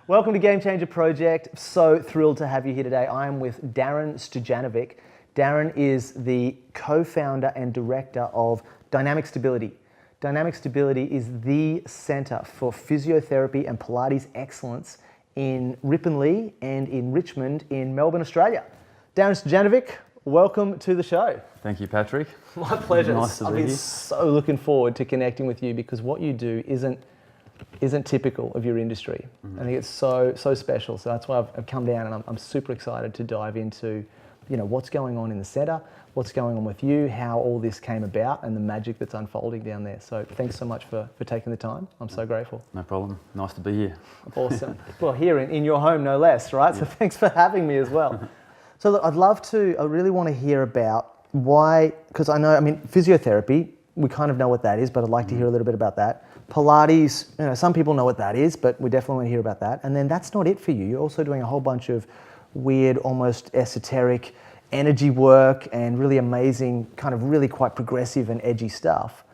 Welcome to Gamechanger Project. So thrilled to have you here today. I am with Darren Stojanovic. Darren is the co-founder and director of Dynamic Stability. Dynamic Stability is the center for physiotherapy and Pilates excellence in Ripponlea and in Richmond in Melbourne, Australia. Darren Stojanovic, welcome to the show. Thank you, Patrick. My pleasure. Nice to I've be been here. so looking forward to connecting with you because what you do isn't typical of your industry. I think it's so special. So that's why I've come down, and I'm super excited to dive into, what's going on in the center, what's going on with you, how all this came about, and the magic that's unfolding down there. So thanks so much for taking the time. I'm so grateful. No problem. Nice to be here. Awesome. Well, here in your home, no less, right? Yeah. So thanks for having me as well. So look, I really want to hear about why, because physiotherapy, we kind of know what that is, but I'd like to hear a little bit about that. Pilates, some people know what that is, but we definitely want to hear about that. And then that's not it for you. You're also doing a whole bunch of weird, almost esoteric energy work and really amazing, kind of really quite progressive and edgy stuff.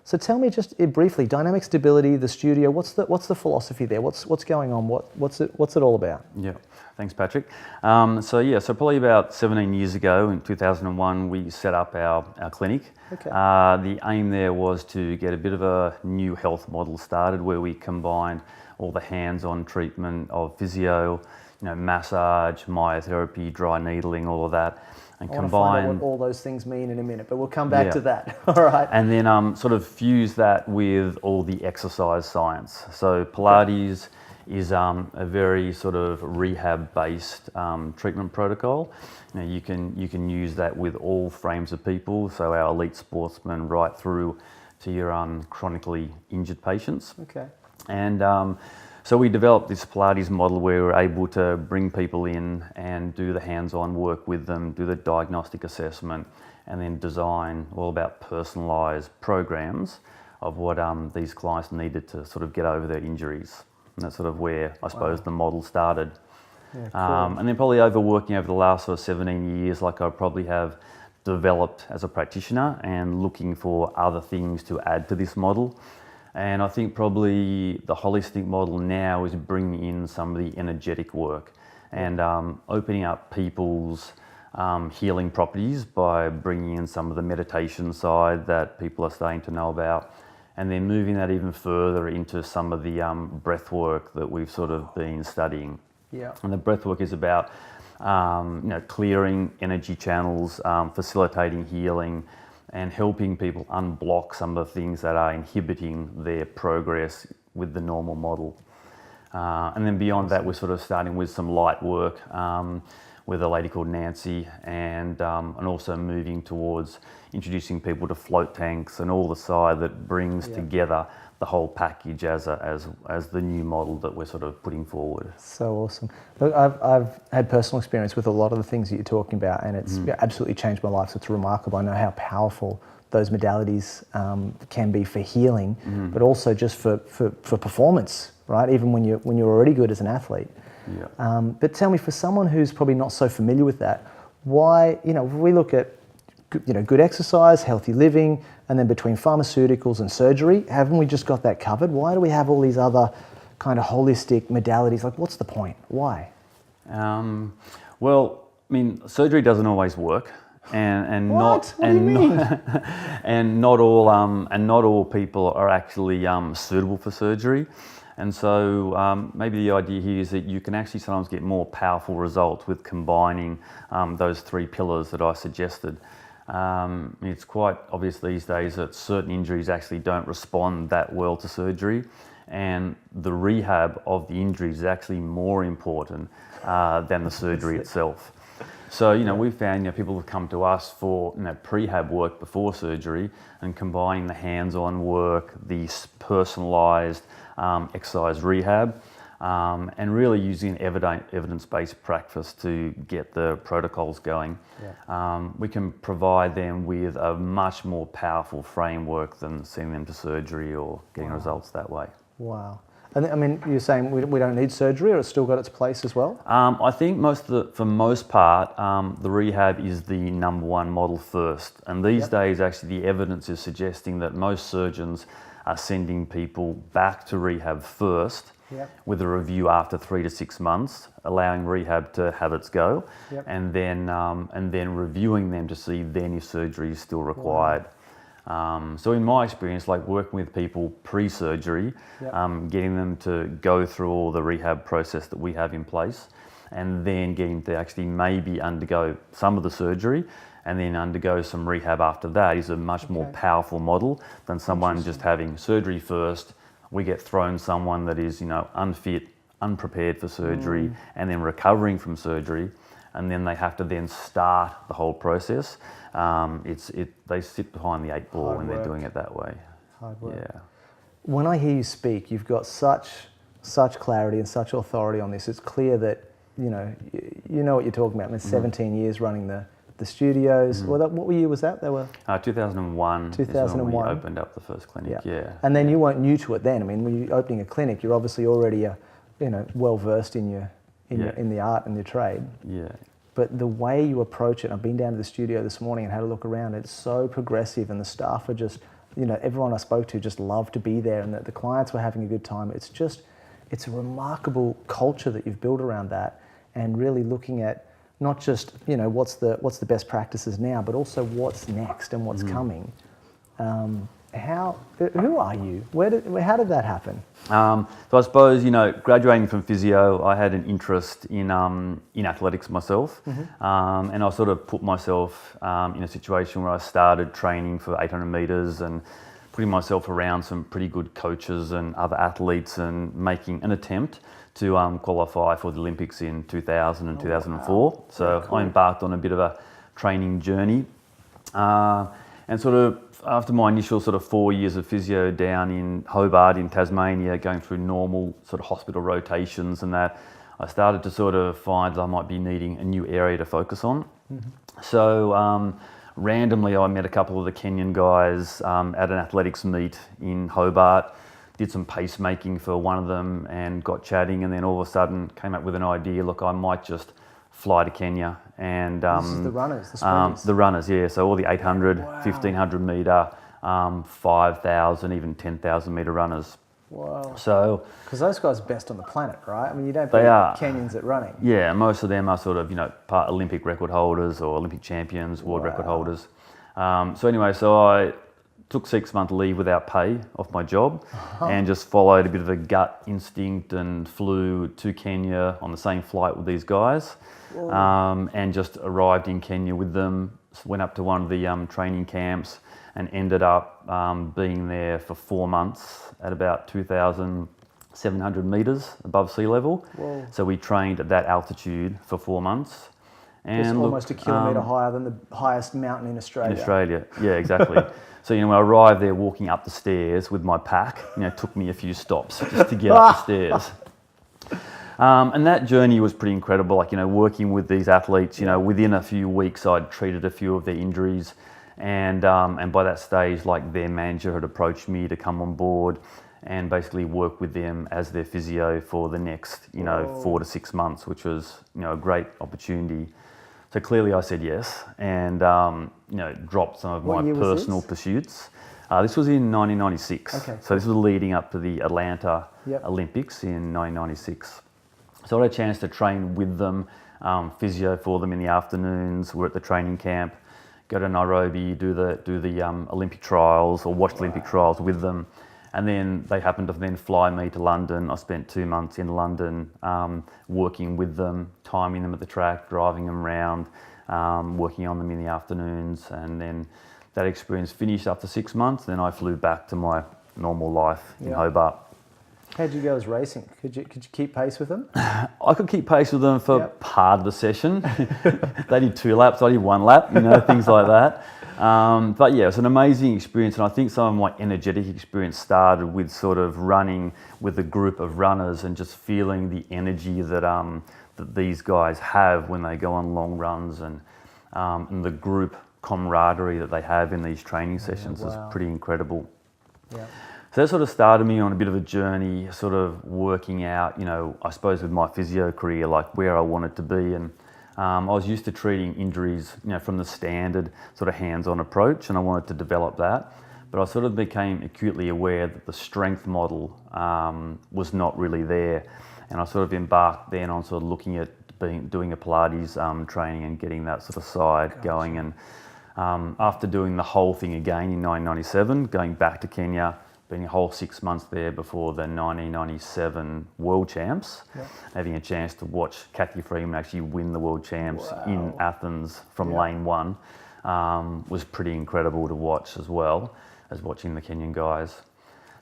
So tell me just briefly, Dynamic Stability, the studio, what's the philosophy there? What's going on? What's it all about? Yeah, thanks, Patrick. So probably about 17 years ago in 2001, we set up our clinic. Okay. The aim there was to get a bit of a new health model started where we combined all the hands-on treatment of physio, massage, myotherapy, dry needling, all of that, and I want to find out what all those things mean in a minute, but we'll come back to that. All right. And then sort of fuse that with all the exercise science. So Pilates is a very sort of rehab-based treatment protocol. You can use that with all frames of people, so our elite sportsmen right through to your chronically injured patients. Okay. And so we developed this Pilates model where we're able to bring people in and do the hands-on work with them, do the diagnostic assessment, and then design all about personalised programs of what these clients needed to sort of get over their injuries. And that's sort of where I suppose the model started. Yeah, cool. And then probably working over the last sort of 17 years, like I probably have developed as a practitioner and looking for other things to add to this model. And I think probably the holistic model now is bringing in some of the energetic work and opening up people's healing properties by bringing in some of the meditation side that people are starting to know about, and then moving that even further into some of the breath work that we've sort of been studying. Yeah. And the breath work is about clearing energy channels, facilitating healing, and helping people unblock some of the things that are inhibiting their progress with the normal model. And then beyond that, we're sort of starting with some light work with a lady called Nancy, and also moving towards introducing people to float tanks and all the side that brings together the whole package as the new model that we're sort of putting forward. So awesome. Look, I've had personal experience with a lot of the things that you're talking about, and it's absolutely changed my life. So it's remarkable. I know how powerful those modalities can be for healing, but also just for performance, right? Even when you're already good as an athlete. Yeah. But tell me, for someone who's probably not so familiar with that, why, if we look at good exercise, healthy living, and then between pharmaceuticals and surgery, haven't we just got that covered? Why do we have all these other kind of holistic modalities? Like, what's the point? Why? Well, surgery doesn't always work, and what? What do you mean? and not all people are actually suitable for surgery. And so maybe the idea here is that you can actually sometimes get more powerful results with combining those three pillars that I suggested. It's quite obvious these days that certain injuries actually don't respond that well to surgery, and the rehab of the injury is actually more important than the surgery itself. So, we've found people have come to us for prehab work before surgery, and combining the hands-on work, the personalised exercise rehab, and really using evidence-based practice to get the protocols going. Yeah. We can provide them with a much more powerful framework than sending them to surgery or getting results that way. Wow. And you're saying we don't need surgery, or it's still got its place as well? I think for most part, the rehab is the number one model first. And these days, actually, the evidence is suggesting that most surgeons are sending people back to rehab first, with a review after 3 to 6 months, allowing rehab to have its go, and then reviewing them to see then if surgery is still required. So in my experience, like working with people pre-surgery, getting them to go through all the rehab process that we have in place, and then getting to actually maybe undergo some of the surgery and then undergo some rehab after that is a much more powerful model than someone just having surgery first. We get thrown someone that is, unfit, unprepared for surgery, and then recovering from surgery, and then they have to then start the whole process. They sit behind the 8 ball when they're doing it that way. Hard work. Yeah. When I hear you speak, you've got such clarity and such authority on this. It's clear that you know what you're talking about. I mean, 17 years running the studios. Well, what year was that? They were 2001. 2001. Is when we opened up the first clinic. Yeah. And then you weren't new to it then. I mean, when you're opening a clinic, you're obviously already well versed in the art and your trade. Yeah. But the way you approach it, I've been down to the studio this morning and had a look around. It's so progressive, and the staff are just, everyone I spoke to just loved to be there, and the clients were having a good time. It's a remarkable culture that you've built around that, and really looking at not just what's the best practices now, but also what's next and what's coming. Who are you? How did that happen? So I suppose, graduating from physio, I had an interest in athletics myself, and I sort of put myself in a situation where I started training for 800 metres and putting myself around some pretty good coaches and other athletes and making an attempt to qualify for the Olympics in 2000 and 2004. Wow. So cool. I embarked on a bit of a training journey, and sort of after my initial sort of 4 years of physio down in Hobart in Tasmania, going through normal sort of hospital rotations and that, I started to sort of find that I might be needing a new area to focus on. So randomly I met a couple of the Kenyan guys at an athletics meet in Hobart, did some pacemaking for one of them and got chatting, and then all of a sudden came up with an idea, look, I might just fly to Kenya. And this is the runners, the sprinters. The runners, yeah. So all the 800, 1500 metre, 5,000, even 10,000 metre runners. Wow. So, because those guys are best on the planet, right? I mean, you don't beat Kenyans at running. Yeah, most of them are sort of, part Olympic record holders or Olympic champions, world record holders. So anyway, I took 6-month leave without pay off my job and just followed a bit of a gut instinct and flew to Kenya on the same flight with these guys, and just arrived in Kenya with them, went up to one of the training camps and ended up being there for 4 months at about 2,700 metres above sea level. Whoa. So we trained at that altitude for 4 months. And it's almost a kilometre higher than the highest mountain in Australia. In Australia, yeah, exactly. So, when I arrived there walking up the stairs with my pack, took me a few stops just to get up the stairs. And that journey was pretty incredible, like, working with these athletes, within a few weeks I'd treated a few of their injuries, and by that stage, like, their manager had approached me to come on board and basically work with them as their physio for the next, 4 to 6 months, which was, a great opportunity. So clearly I said yes, and dropped some of my personal pursuits. This was in 1996. Okay. So this was leading up to the Atlanta Olympics in 1996. So I had a chance to train with them, physio for them in the afternoons. We're at the training camp, go to Nairobi, do the Olympic trials or watch the Olympic trials with them. And then they happened to then fly me to London. I spent 2 months in London working with them, timing them at the track, driving them around, working on them in the afternoons. And then that experience finished after 6 months. Then I flew back to my normal life in Hobart. How'd you go as racing? Could you keep pace with them? I could keep pace with them for part of the session. They did 2 laps, I did 1 lap, things like that. But yeah, it's an amazing experience, and I think some of my energetic experience started with sort of running with a group of runners and just feeling the energy that that these guys have when they go on long runs, and the group camaraderie that they have in these training sessions is pretty incredible. Yeah. So that sort of started me on a bit of a journey, sort of working out, I suppose with my physio career, like where I wanted to be. And I was used to treating injuries, from the standard sort of hands-on approach, and I wanted to develop that. but I sort of became acutely aware that the strength model was not really there. And I sort of embarked then on sort of looking at doing a Pilates training and getting that sort of side going. And after doing the whole thing again in 1997, going back to Kenya, being a whole 6 months there before the 1997 World Champs, having a chance to watch Kathy Freeman actually win the World Champs in Athens from lane one was pretty incredible to watch, as well as watching the Kenyan guys.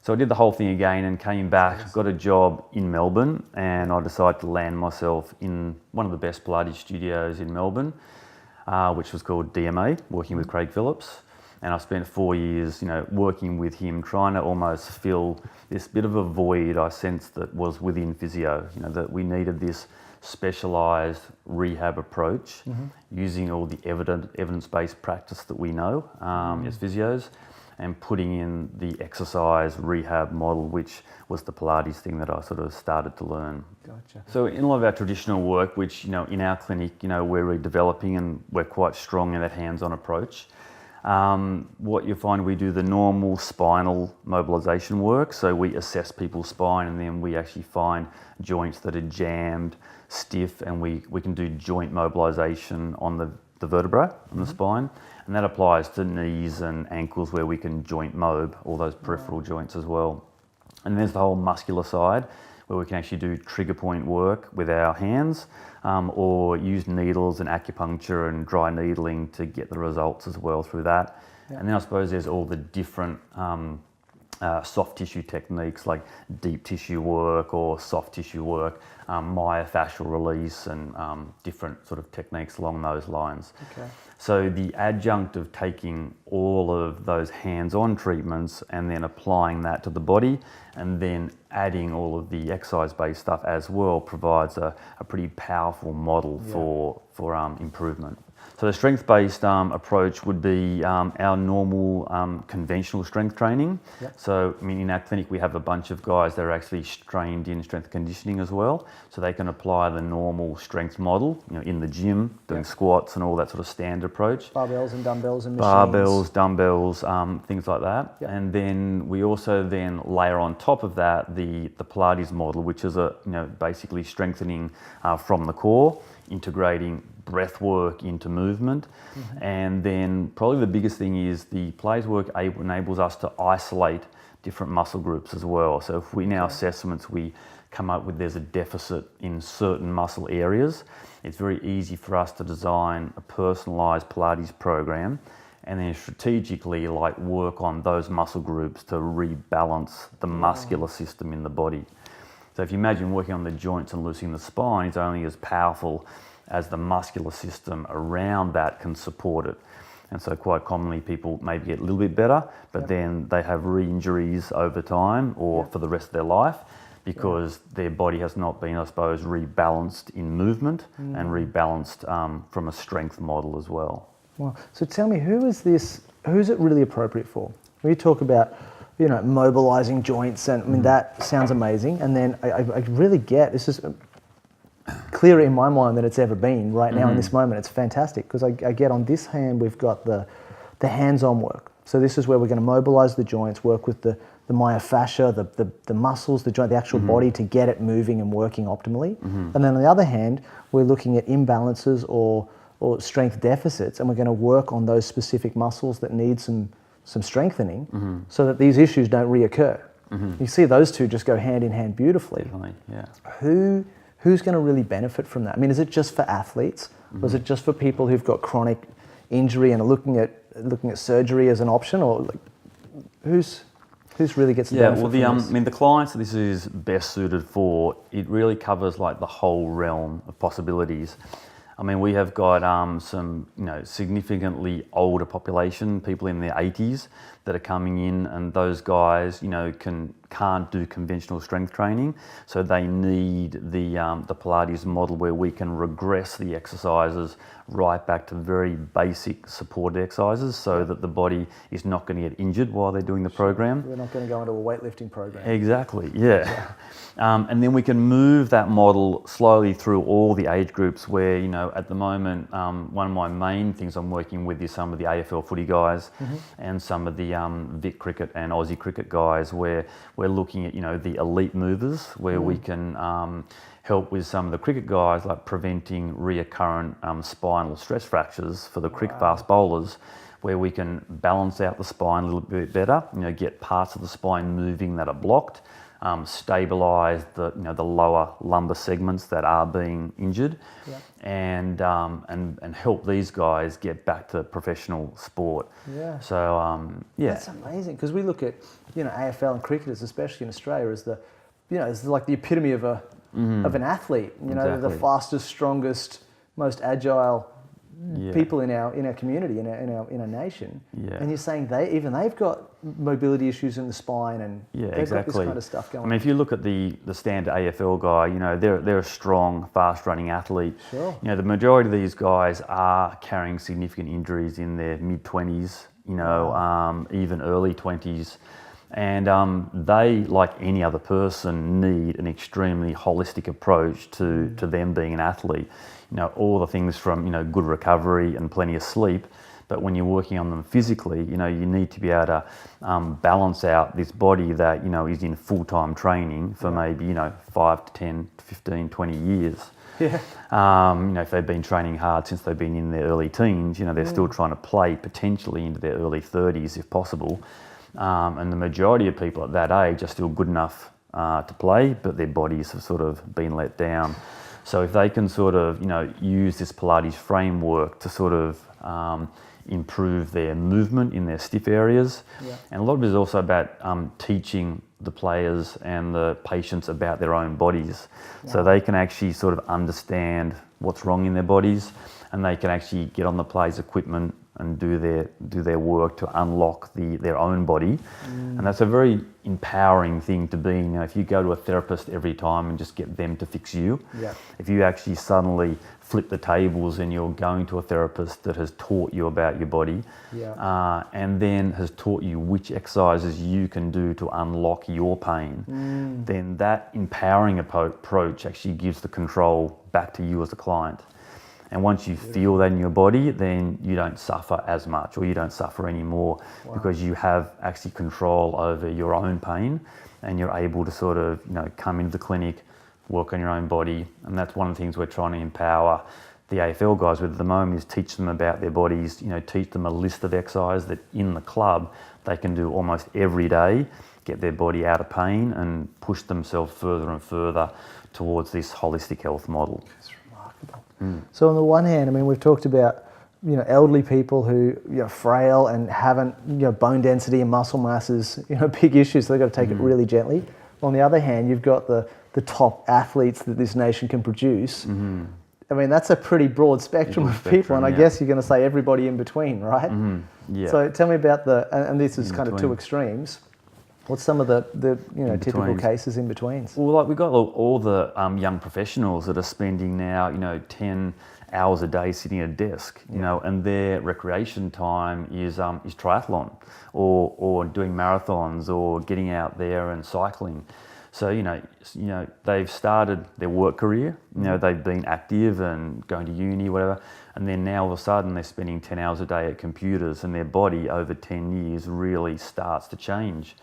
So I did the whole thing again and came back, got a job in Melbourne, and I decided to land myself in one of the best Pilates studios in Melbourne, which was called DMA, working with Craig Phillips. And I spent 4 years, working with him, trying to almost fill this bit of a void I sensed that was within physio, that we needed this specialised rehab approach, using all the evidence-based practice that we know as physios, and putting in the exercise rehab model, which was the Pilates thing that I sort of started to learn. Gotcha. So in a lot of our traditional work, which, in our clinic, we're redeveloping, and we're quite strong in that hands-on approach. What you find, we do the normal spinal mobilisation work. So we assess people's spine, and then we actually find joints that are jammed, stiff, and we can do joint mobilisation on the vertebrae on the spine. And that applies to knees and ankles, where we can joint mob, all those peripheral joints as well. And there's the whole muscular side, where we can actually do trigger point work with our hands, or use needles and acupuncture and dry needling to get the results as well through that. And then I suppose there's all the different soft tissue techniques, like deep tissue work or soft tissue work, myofascial release, and different sort of techniques along those lines. Okay. So the adjunct of taking all of those hands-on treatments and then applying that to the body, and then adding all of the exercise-based stuff as well, provides a pretty powerful model for improvement. So the strength-based approach would be our normal conventional strength training. So in our clinic we have a bunch of guys that are actually trained in strength conditioning as well, so they can apply the normal strength model in the gym, doing squats and all that sort of standard approach. Barbells and dumbbells and machines. Barbells, dumbbells, things like that. And then we also then layer on top of that the Pilates model, which is basically strengthening from the core, integrating breath work into movement. And then probably the biggest thing is the Pilates work enables us to isolate different muscle groups as well. So if we in our assessments we come up with there's a deficit in certain muscle areas, it's very easy for us to design a personalised Pilates program, and then strategically work on those muscle groups to rebalance the muscular system in the body. So if you imagine working on the joints and loosening the spine, it's only as powerful as the muscular system around that can support it. And so quite commonly people maybe get a little bit better, but then they have re-injuries over time or for the rest of their life, because their body has not been, I suppose, rebalanced in movement and rebalanced from a strength model as well. Wow. So tell me, who's it really appropriate for? When you talk about mobilizing joints, and that sounds amazing, and then I really get, this is clearer in my mind than it's ever been right now in this moment. It's fantastic, because I get on this hand we've got the hands-on work. So this is where we're going to mobilize the joints, work with the myofascia, the muscles, the joint, the actual body, to get it moving and working optimally. And then on the other hand, we're looking at imbalances or strength deficits, and we're going to work on those specific muscles that need some strengthening, so that these issues don't reoccur. You see those two just go hand in hand beautifully. Definitely, yeah. Who's going to really benefit from that? I mean, is it just for athletes, or is it just for people who've got chronic injury and are looking at surgery as an option, or who's really gets the benefit from this? The clients that this is best suited for, it really covers the whole realm of possibilities. We have got some significantly older population, people in their 80s that are coming in, and those guys can't do conventional strength training, so they need the Pilates model, where we can regress the exercises right back to very basic support exercises, so that the body is not going to get injured while they're doing the program. They're not going to go into a weightlifting program. Exactly, yeah. And then we can move that model slowly through all the age groups, where at the moment one of my main things I'm working with is some of the AFL footy guys and some of the Vic Cricket and Aussie Cricket guys, where we're looking at, you know, the elite movers, where we can help with some of the cricket guys, like preventing reoccurrent spinal stress fractures for the cricket fast bowlers, where we can balance out the spine a little bit better, you know, get parts of the spine moving that are blocked, stabilise the, you know, the lower lumbar segments that are being injured, and help these guys get back to professional sport. Yeah. So that's amazing, because we look at, you know, AFL and cricketers, especially in Australia, as the, you know, it's like the epitome of a of an athlete. You know, the fastest, strongest, most agile people in our community, in our nation. Yeah. And you're saying they've got mobility issues in the spine, and they've got this kind of stuff going on. I mean, if you look at the standard AFL guy, you know, they're a strong, fast-running athlete. Sure. You know, the majority of these guys are carrying significant injuries in their mid-20s, you know, even early 20s. And they, like any other person, need an extremely holistic approach to them being an athlete. You know, all the things from, you know, good recovery and plenty of sleep, but when you're working on them physically, you know, you need to be able to balance out this body that, you know, is in full-time training for maybe, you know, 5 to 10 to 15, 20 years. Yeah. You know, if they've been training hard since they've been in their early teens, you know, they're still trying to play potentially into their early 30s if possible. And the majority of people at that age are still good enough to play, but their bodies have sort of been let down. So if they can sort of, you know, use this Pilates framework to sort of improve their movement in their stiff areas. And a lot of it is also about teaching the players and the patients about their own bodies. So they can actually sort of understand what's wrong in their bodies, and they can actually get on the Pilates equipment and do their work to unlock their own body. And that's a very empowering thing to be. You know, if you go to a therapist every time and just get them to fix you, if you actually suddenly flip the tables and you're going to a therapist that has taught you about your body, and then has taught you which exercises you can do to unlock your pain, then that empowering approach actually gives the control back to you as a client. And once you feel that in your body, then you don't suffer as much, or you don't suffer anymore, because you have actually control over your own pain, and you're able to sort of, you know, come into the clinic, work on your own body. And that's one of the things we're trying to empower the AFL guys with at the moment, is teach them about their bodies, you know, teach them a list of exercises that in the club they can do almost every day, get their body out of pain and push themselves further and further towards this holistic health model. So on the one hand, I mean, we've talked about, you know, elderly people who, you know, frail and haven't, you know, bone density and muscle mass is, you know, big issues, so they've got to take it really gently. On the other hand, you've got the top athletes that this nation can produce. I mean, that's a pretty broad spectrum of people, and I guess you're going to say everybody in between, right? Yeah. So tell me about and this is kind of two extremes. What's some of the you know, typical cases in betweens? Well, like we've got all the young professionals that are spending now, you know, 10 hours a day sitting at a desk, you know, and their recreation time is triathlon, or doing marathons, or getting out there and cycling. So, you know, they've started their work career, you know, they've been active and going to uni, whatever, and then now all of a sudden they're spending 10 hours a day at computers, and their body over 10 years really starts to change.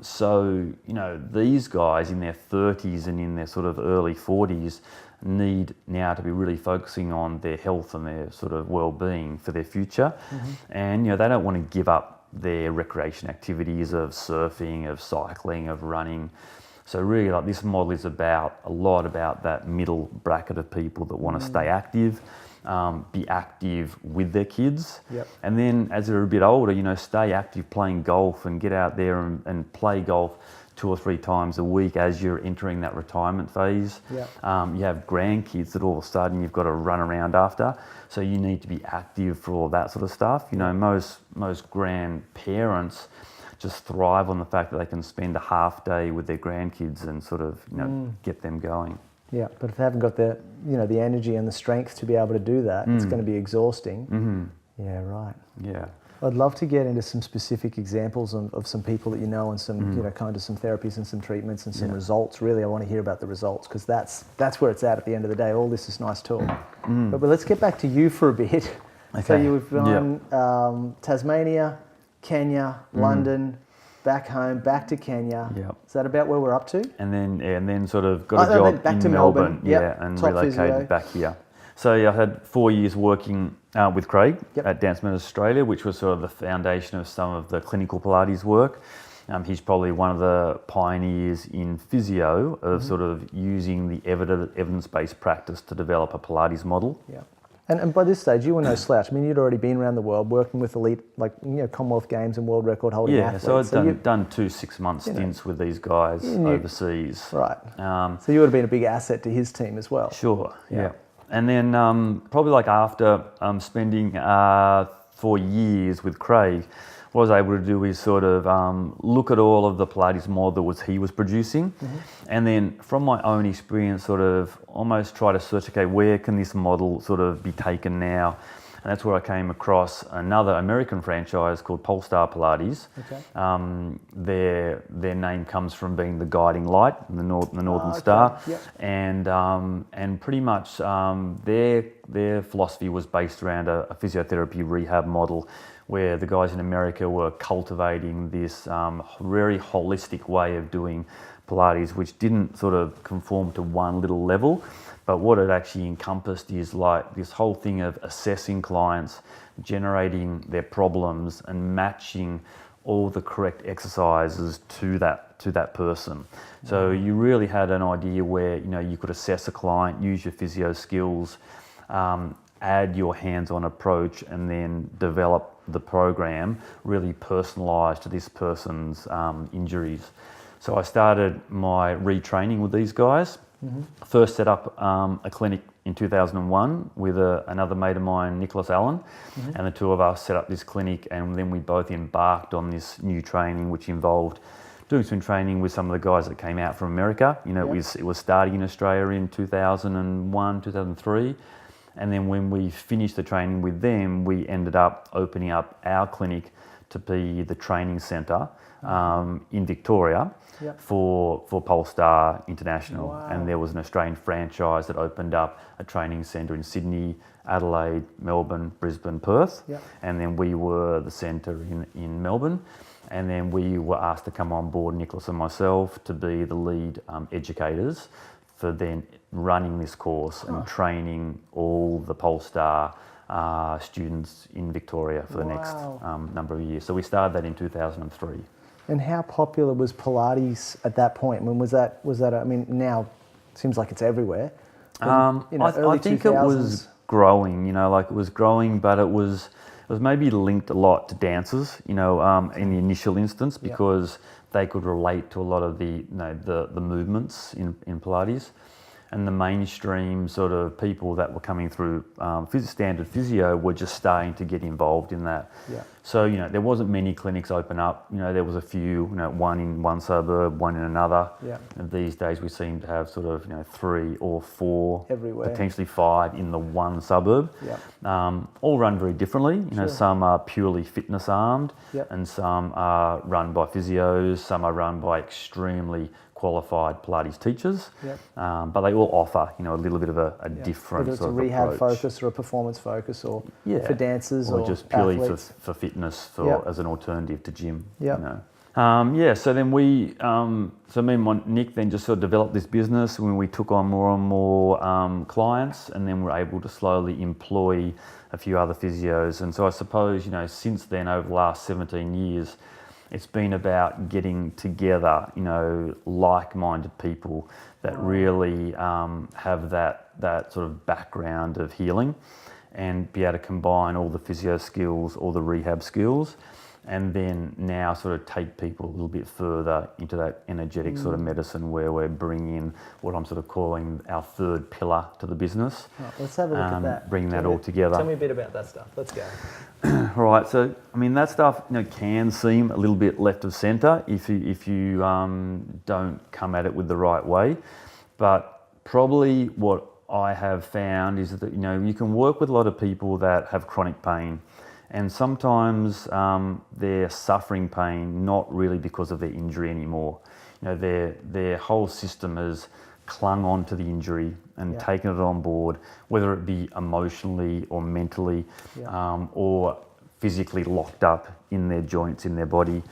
So, you know, these guys in their 30s and in their sort of early 40s need now to be really focusing on their health and their sort of well-being for their future. And, you know, they don't want to give up their recreation activities of surfing, of cycling, of running. So really, like, this model is a lot about that middle bracket of people that want to stay active, be active with their kids, and then as they're a bit older, you know, stay active playing golf, and get out there and play golf 2 or 3 times a week as you're entering that retirement phase. You have grandkids that all of a sudden you've got to run around after, so you need to be active for all that sort of stuff. You know, most grandparents just thrive on the fact that they can spend a half day with their grandkids and sort of, you know, get them going. Yeah, but if they haven't got the, you know, the energy and the strength to be able to do that, it's going to be exhausting. Yeah, right. Yeah. I'd love to get into some specific examples of some people that you know, and some, you know, kind of some therapies and some treatments and some results. Really, I want to hear about the results, because that's where it's at the end of the day. All this is nice talk. But let's get back to you for a bit. Okay. So you've done Tasmania, Kenya, London, back home, back to Kenya. Yep. Is that about where we're up to? And then sort of got a job back in to Melbourne. Yep. and Top relocated physio. back here. So I had 4 years working with Craig at Dance Medicine Australia, which was sort of the foundation of some of the clinical Pilates work. He's probably one of the pioneers in physio of sort of using the evidence-based practice to develop a Pilates model. Yeah. And by this stage, you were no slouch. I mean, you'd already been around the world working with elite, like, Commonwealth Games and world record holding athletes. So I'd done 2 6-month stints with these guys overseas. Right. So you would have been a big asset to his team as well. Sure, yeah. And then probably like after spending 4 years with Craig, what I was able to do is sort of look at all of the Pilates model that he was producing, and then from my own experience sort of almost try to search, okay, where can this model sort of be taken now? And that's where I came across another American franchise called Polestar Pilates. Okay. Their name comes from being the guiding light, the Northern Star, and pretty much their philosophy was based around a physiotherapy rehab model, where the guys in America were cultivating this very holistic way of doing Pilates, which didn't sort of conform to one little level. But what it actually encompassed is like this whole thing of assessing clients, generating their problems and matching all the correct exercises to that person. So you really had an idea where you could assess a client, use your physio skills, add your hands-on approach, and then develop the program really personalised to this person's injuries. So I started my retraining with these guys. First set up a clinic in 2001 with another mate of mine, Nicholas Allen, and the two of us set up this clinic, and then we both embarked on this new training, which involved doing some training with some of the guys that came out from America. It was starting in Australia in 2001, 2003. And then when we finished the training with them, we ended up opening up our clinic to be the training centre in Victoria for Polestar International. Wow. And there was an Australian franchise that opened up a training centre in Sydney, Adelaide, Melbourne, Brisbane, Perth. And then we were the centre in Melbourne. And then we were asked to come on board, Nicholas and myself, to be the lead educators for then running this course and training all the Polestar students in Victoria for the next number of years. So we started that in 2003. And how popular was Pilates at that point? When was that? I mean, now it seems like it's everywhere. I think 2000s. It was growing. It was growing, but it was maybe linked a lot to dancers. In the initial instance, because they could relate to a lot of the movements in Pilates. And the mainstream sort of people that were coming through standard physio were just starting to get involved in that. So, there wasn't many clinics open up. There was a few, one in one suburb, one in another. And these days we seem to have sort of, 3 or 4, everywhere, potentially 5 in the one suburb. All run very differently. Some are purely fitness armed, and some are run by physios, some are run by extremely qualified Pilates teachers, but they all offer, a little bit of a different whether it's sort a of rehab approach. Focus or a performance focus, or for dancers, or just purely athletes. for fitness, as an alternative to gym. So then me and Nick then just sort of developed this business when we took on more and more clients, and then we're able to slowly employ a few other physios. And so I suppose, since then, over the last 17 years, it's been about getting together, like-minded people that really have that sort of background of healing, and be able to combine all the physio skills, all the rehab skills, and then now sort of take people a little bit further into that energetic sort of medicine, where we're bringing in what I'm sort of calling our third pillar to the business. Right, let's have a look at that. Bring that all together. Tell me a bit about that stuff. Let's go. Right, so I mean that stuff can seem a little bit left of centre if you don't come at it with the right way, but probably what I have found is that you can work with a lot of people that have chronic pain, and sometimes they're suffering pain not really because of their injury anymore. Their whole system has clung on to the injury and taken it on board, whether it be emotionally or mentally, or physically locked up in their joints, in their body.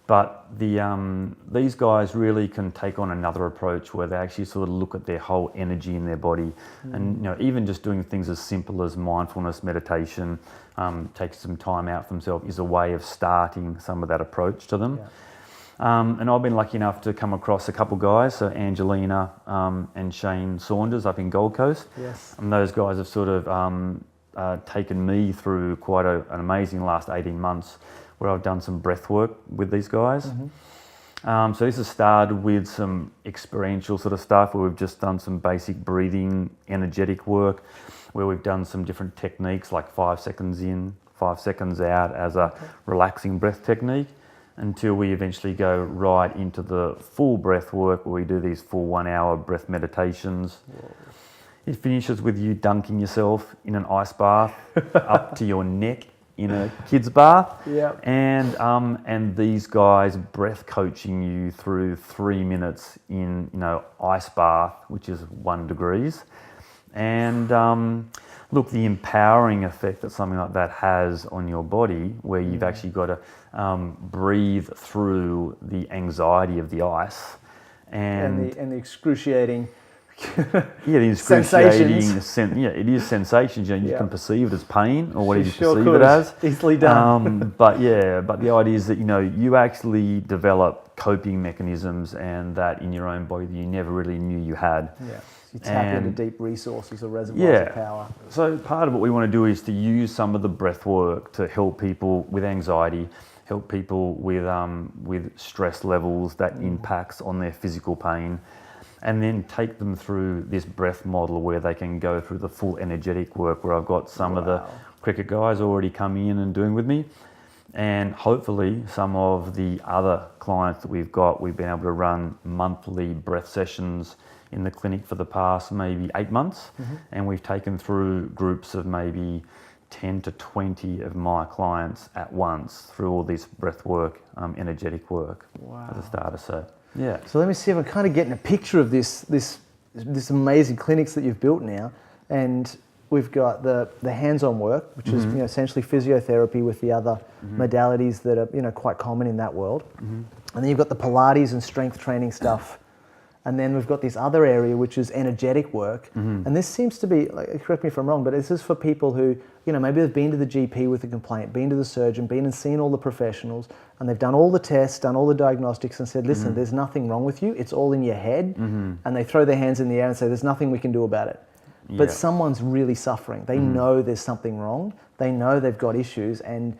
But these guys really can take on another approach where they actually sort of look at their whole energy in their body, and even just doing things as simple as mindfulness meditation, take some time out for themselves, is a way of starting some of that approach to them. And I've been lucky enough to come across a couple guys, so Angelina and Shane Saunders up in Gold Coast. Yes. And those guys have sort of taken me through quite an amazing last 18 months, where I've done some breath work with these guys. So this has started with some experiential sort of stuff, where we've just done some basic breathing, energetic work, where we've done some different techniques like 5 seconds in, 5 seconds out as a relaxing breath technique, until we eventually go right into the full breath work, where we do these full 1 hour breath meditations. Whoa. It finishes with you dunking yourself in an ice bath up to your neck in a kid's bath, and these guys breath coaching you through 3 minutes in ice bath, which is 1 degree. And look, the empowering effect that something like that has on your body, where you've actually got to breathe through the anxiety of the ice, and the excruciating the excruciating it is sensations. You can perceive it as pain, or whatever you perceive it as. Easily done. But the idea is that you actually develop coping mechanisms, and that in your own body that you never really knew you had. Yeah. You tap into deep resources or reservoirs of power. So part of what we want to do is to use some of the breath work to help people with anxiety, help people with stress levels that impacts on their physical pain, and then take them through this breath model where they can go through the full energetic work, where I've got some of the cricket guys already coming in and doing with me. And hopefully some of the other clients that we've been able to run monthly breath sessions in the clinic for the past maybe 8 months. And we've taken through groups of maybe 10 to 20 of my clients at once through all this breath work, energetic work as a starter. So let me see if I'm kind of getting a picture of this amazing clinics that you've built now. And we've got the hands-on work, which is essentially physiotherapy with the other modalities that are quite common in that world. And then you've got the Pilates and strength training stuff. And then we've got this other area, which is energetic work. And this seems to be, correct me if I'm wrong, but this is for people who, maybe they've been to the GP with a complaint, been to the surgeon, been and seen all the professionals, and they've done all the tests, done all the diagnostics, and said, listen, there's nothing wrong with you. It's all in your head. And they throw their hands in the air and say, there's nothing we can do about it. But someone's really suffering. They know there's something wrong. They know they've got issues, and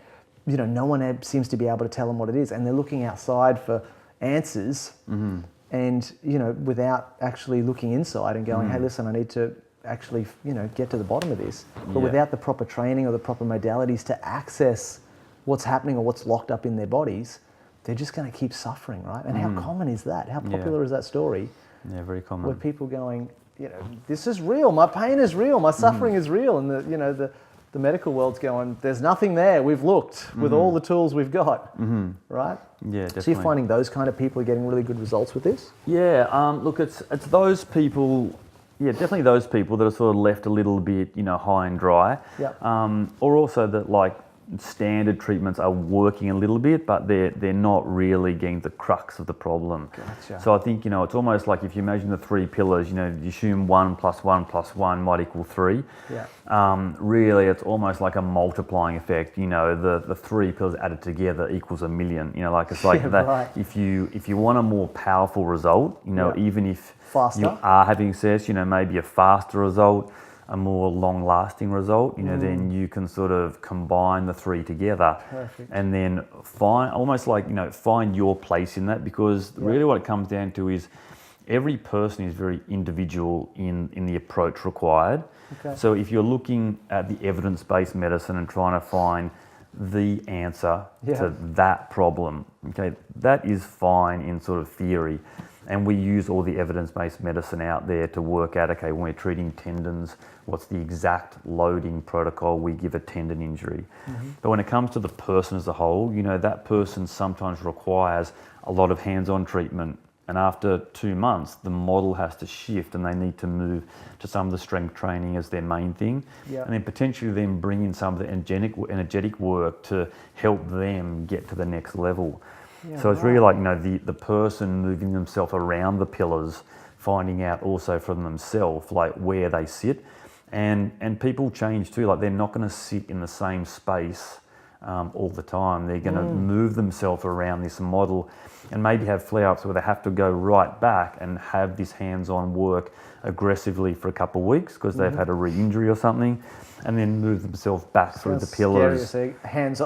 no one seems to be able to tell them what it is. And they're looking outside for answers. And without actually looking inside and going, hey, listen, I need to actually get to the bottom of this. But without the proper training or the proper modalities to access what's happening or what's locked up in their bodies, they're just going to keep suffering, right? And how common is that? How popular is that story? Yeah, very common. Where people going, this is real. My pain is real. My suffering is real. And the medical world's going, there's nothing there. We've looked with all the tools we've got, right? Yeah, definitely. So you're finding those kind of people are getting really good results with this? Yeah, look, it's those people, definitely those people that are sort of left a little bit, high and dry. Or also that standard treatments are working a little bit, but they're not really getting the crux of the problem. Gotcha. So I think, it's almost like if you imagine the 3 pillars, you assume 1 + 1 + 1 might equal 3. Really, it's almost like a multiplying effect. The 3 pillars added together equals 1,000,000. It's like that. Right. If you want a more powerful result, even if faster. You are having success, maybe a faster result, a more long-lasting result, then you can sort of combine the 3 together. Perfect. And then find your place in that, because really what it comes down to is every person is very individual in the approach required. Okay. So if you're looking at the evidence-based medicine and trying to find the answer to that problem, okay, that is fine in sort of theory. And we use all the evidence-based medicine out there to work out, okay, when we're treating tendons, what's the exact loading protocol we give a tendon injury. But when it comes to the person as a whole, that person sometimes requires a lot of hands-on treatment, And after 2 months, the model has to shift and they need to move to some of the strength training as their main thing. Yep. And then potentially then bring in some of the energetic work to help them get to the next level. Yeah, So it's really like, the person moving themselves around the pillars, finding out also from themselves, like where they sit. And people change too, like they're not going to sit in the same space all the time. They're going to move themselves around this model and maybe have flare-ups where they have to go right back and have this hands-on work aggressively for a couple of weeks because they've had a re-injury or something, and then move themselves back through the pillars. Scary,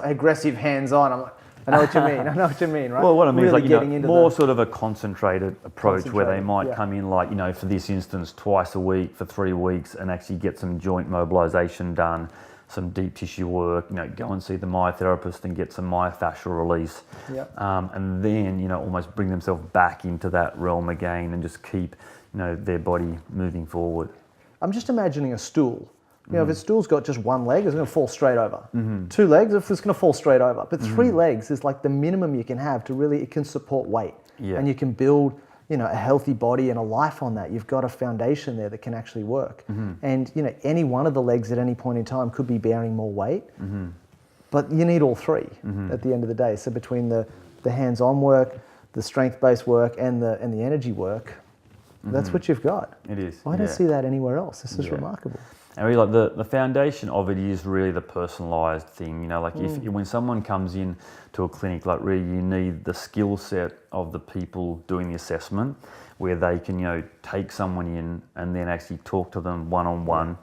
aggressive hands-on. I'm like, I know what you mean. I know what you mean, right? Well, what I mean really is like, more sort of a concentrated approach where they might come in like, for this instance, twice a week for 3 weeks and actually get some joint mobilization done, some deep tissue work, go and see the myotherapist and get some myofascial release. Yep. And then, almost bring themselves back into that realm again and just keep, their body moving forward. I'm just imagining a stool. If a stool's got just one leg, it's going to fall straight over. 2 legs, it's going to fall straight over. But 3 legs is like the minimum you can have to really, it can support weight. Yeah. And you can build, a healthy body and a life on that. You've got a foundation there that can actually work. And, any one of the legs at any point in time could be bearing more weight. But you need all 3 at the end of the day. So between the hands-on work, the strength-based work, and the energy work, that's what you've got. It is. I don't see that anywhere else. This is remarkable. And really, like the foundation of it is really the personalised thing. If when someone comes in to a clinic, like really you need the skill set of the people doing the assessment, where they can take someone in and then actually talk to them one-on-one,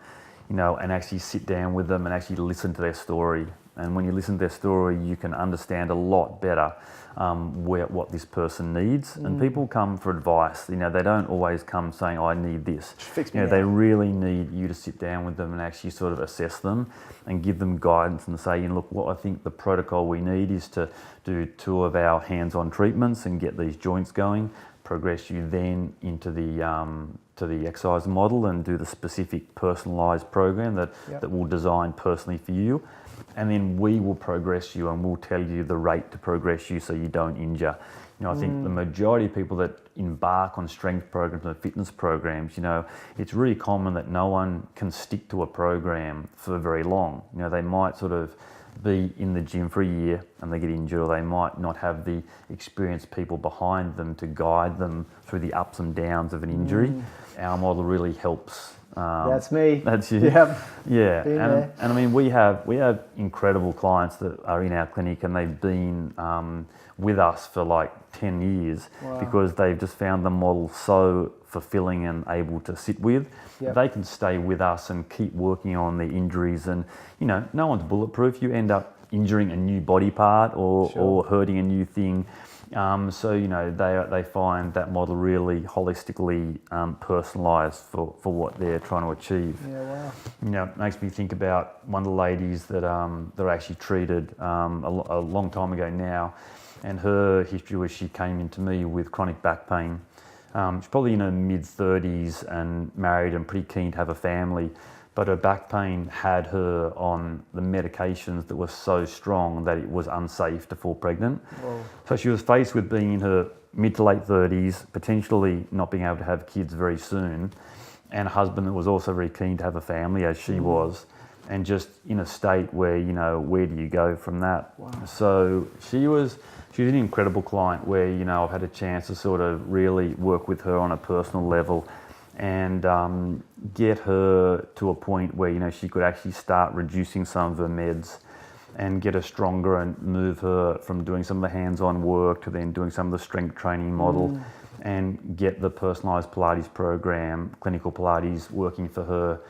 and actually sit down with them and actually listen to their story. And when you listen to their story, you can understand a lot better what this person needs. And people come for advice. They don't always come saying, I need this. Fix me they really need you to sit down with them and actually sort of assess them and give them guidance and say, look, what I think the protocol we need is to do 2 of our hands-on treatments and get these joints going, progress you then into the exercise model and do the specific personalised program that we'll design personally for you. And then we will progress you and we'll tell you the rate to progress you so you don't injure. I think the majority of people that embark on strength programs and fitness programs, it's really common that no one can stick to a program for very long. They might sort of be in the gym for a year and they get injured, or they might not have the experienced people behind them to guide them through the ups and downs of an injury. Our model really helps. That's me. That's you. Yep. Yeah, and I mean we have incredible clients that are in our clinic and they've been with us for like 10 years because they've just found the model so fulfilling and able to sit with. Yep. They can stay with us and keep working on their injuries, and no one's bulletproof. You end up injuring a new body part or hurting a new thing. So they find that model really holistically personalised for what they're trying to achieve. Yeah, wow. It makes me think about one of the ladies that I actually treated a long time ago now, and her history was she came into me with chronic back pain. She's probably in her mid-30s and married and pretty keen to have a family. But her back pain had her on the medications that were so strong that it was unsafe to fall pregnant. Whoa. So she was faced with being in her mid to late 30s, potentially not being able to have kids very soon, and a husband that was also very keen to have a family, as she was, and just in a state where, where do you go from that? Wow. So she was an incredible client where, I've had a chance to sort of really work with her on a personal level and get her to a point where she could actually start reducing some of her meds and get her stronger and move her from doing some of the hands-on work to then doing some of the strength training model and get the personalised Pilates program, clinical Pilates, working for her.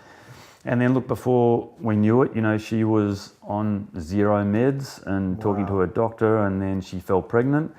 And then look, before we knew it, she was on 0 meds and talking to her doctor, and then she fell pregnant.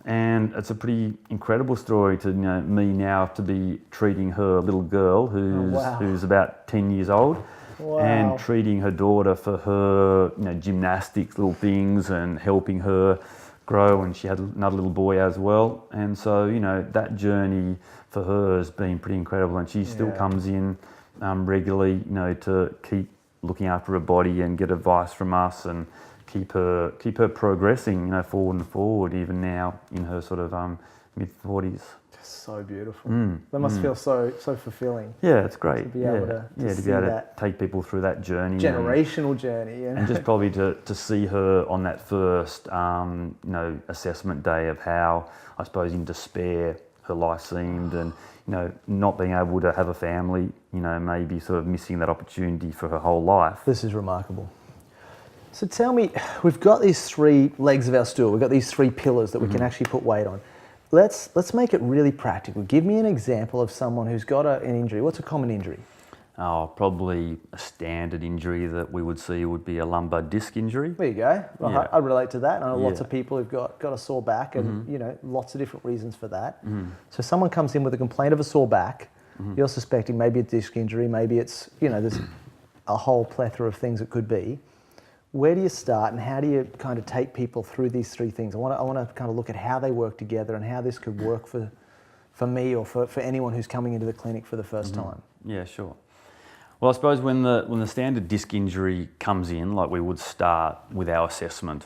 And it's a pretty incredible story to me now to be treating her little girl who's about 10 years old, and treating her daughter for her gymnastics little things and helping her grow. And she had another little boy as well. And so that journey for her has been pretty incredible. And she still comes in regularly to keep looking after her body and get advice from us and keep her progressing, forward and forward, even now in her sort of mid-40s. So beautiful. That must feel so fulfilling. Yeah, it's great. To be able to be see able to that take people through that journey, generational journey, and just probably to see her on that first assessment day of how, I suppose, in despair her life seemed, and not being able to have a family, maybe sort of missing that opportunity for her whole life. This is remarkable. So tell me, we've got these 3 legs of our stool. We've got these 3 pillars that we can actually put weight on. Let's make it really practical. Give me an example of someone who's got an injury. What's a common injury? Oh, probably a standard injury that we would see would be a lumbar disc injury. There you go. Well, Yeah. I relate to that. I know lots Yeah. of people who've got a sore back, and lots of different reasons for that. So someone comes in with a complaint of a sore back. You're suspecting maybe a disc injury, maybe it's there's a whole plethora of things it could be. Where do you start, and how do you kind of take people through these 3 things? I want to kind of look at how they work together and how this could work for me or for anyone who's coming into the clinic for the first time. Yeah, sure. Well, I suppose when the standard disc injury comes in, like, we would start with our assessment.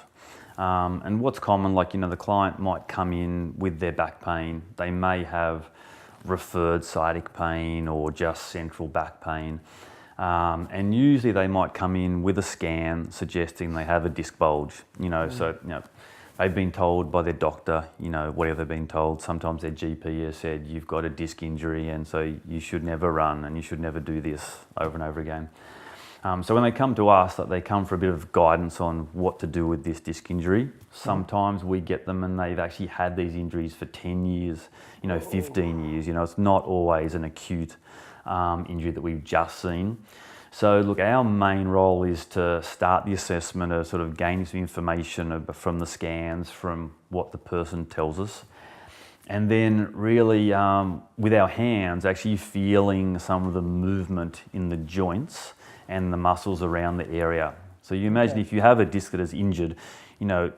And what's common, the client might come in with their back pain. They may have referred sciatic pain or just central back pain. And usually they might come in with a scan suggesting they have a disc bulge. So they've been told by their doctor, whatever they've been told. Sometimes their GP has said, you've got a disc injury, and so you should never run and you should never do this over and over again. So when they come to us, they come for a bit of guidance on what to do with this disc injury. Sometimes we get them and they've actually had these injuries for 10 years, 15 years. It's not always an acute injury that we've just seen. So look, our main role is to start the assessment of sort of gaining some information from the scans, from what the person tells us. And then really with our hands, actually feeling some of the movement in the joints and the muscles around the area. So you imagine if you have a disc that is injured,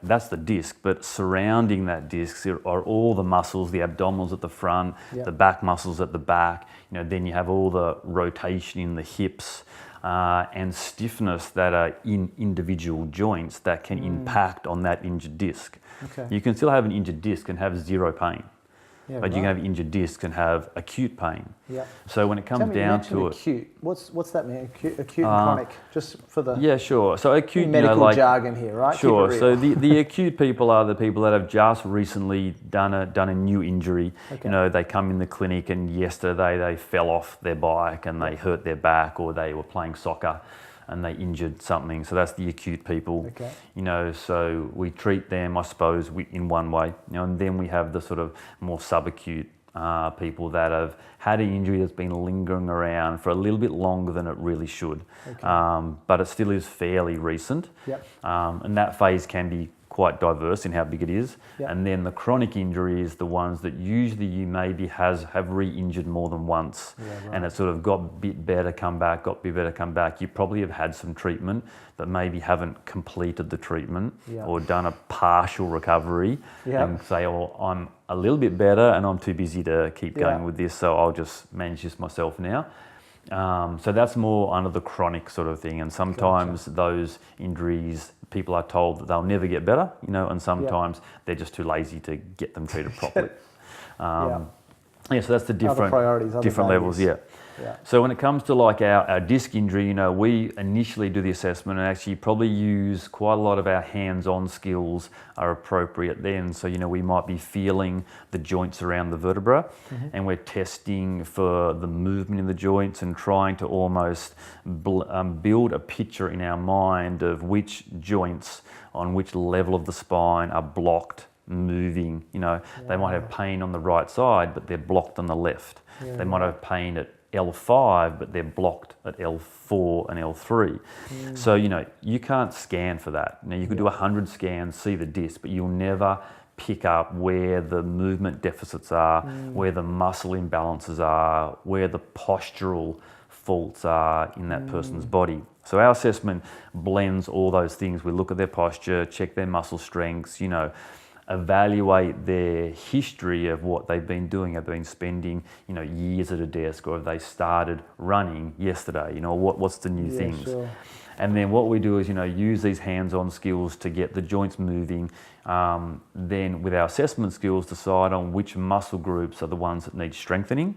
that's the disc, but surrounding that disc are all the muscles, the abdominals at the front, the back muscles at the back. Then you have all the rotation in the hips and stiffness that are in individual joints that can impact on that injured disc. Okay. You can still have an injured disc and have 0 pain. Yeah, but you can have injured discs and have acute pain. Yeah. So when it comes down to it, acute. What's that mean? Acute and chronic. Just for the yeah, sure. So acute, medical jargon here, right? Sure. So the acute people are the people that have just recently done a new injury. Okay. They come in the clinic and yesterday they fell off their bike and they hurt their back, or they were playing soccer and they injured something. So that's the acute people. Okay. So we treat them, I suppose, in one way. And then we have the sort of more subacute people that have had an injury that's been lingering around for a little bit longer than it really should. Okay. But it still is fairly recent. Yep. And that phase can be quite diverse in how big it is. Yep. And then the chronic injury is the ones that usually you maybe have re-injured more than once. Yeah, right. And it sort of got a bit better, come back, got a bit better, come back. You probably have had some treatment, but maybe haven't completed the treatment or done a partial recovery and say, oh, I'm a little bit better and I'm too busy to keep going with this, so I'll just manage this myself now. So that's more under the chronic sort of thing, and sometimes those injuries, people are told that they'll never get better, and sometimes they're just too lazy to get them treated properly. So that's the different priorities, different levels. Yeah. So when it comes to like our disc injury, we initially do the assessment and actually probably use quite a lot of our hands-on skills are appropriate then. So, we might be feeling the joints around the vertebra and we're testing for the movement in the joints and trying to almost build a picture in our mind of which joints on which level of the spine are blocked, moving. They might have pain on the right side, but they're blocked on the left. They might have pain at L5, but they're blocked at L4 and L3. So, you can't scan for that. Now, you could do 100 scans, see the disc, but you'll never pick up where the movement deficits are, where the muscle imbalances are, where the postural faults are in that person's body. So our assessment blends all those things. We look at their posture, check their muscle strengths, evaluate their history of what they've been doing. Have they been spending, years at a desk, or have they started running yesterday? What's the new things? Sure. And then what we do is, use these hands-on skills to get the joints moving. Then with our assessment skills, decide on which muscle groups are the ones that need strengthening,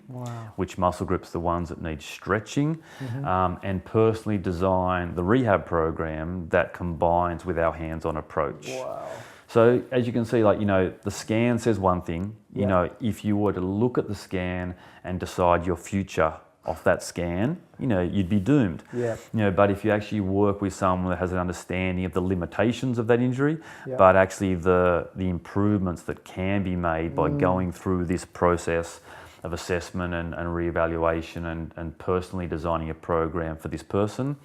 which muscle groups are the ones that need stretching, and personally design the rehab program that combines with our hands-on approach. Wow. So as you can see, the scan says one thing. If you were to look at the scan and decide your future off that scan, you'd be doomed. Yeah. But if you actually work with someone that has an understanding of the limitations of that injury, but actually the improvements that can be made by going through this process of assessment and reevaluation and personally designing a program for this person.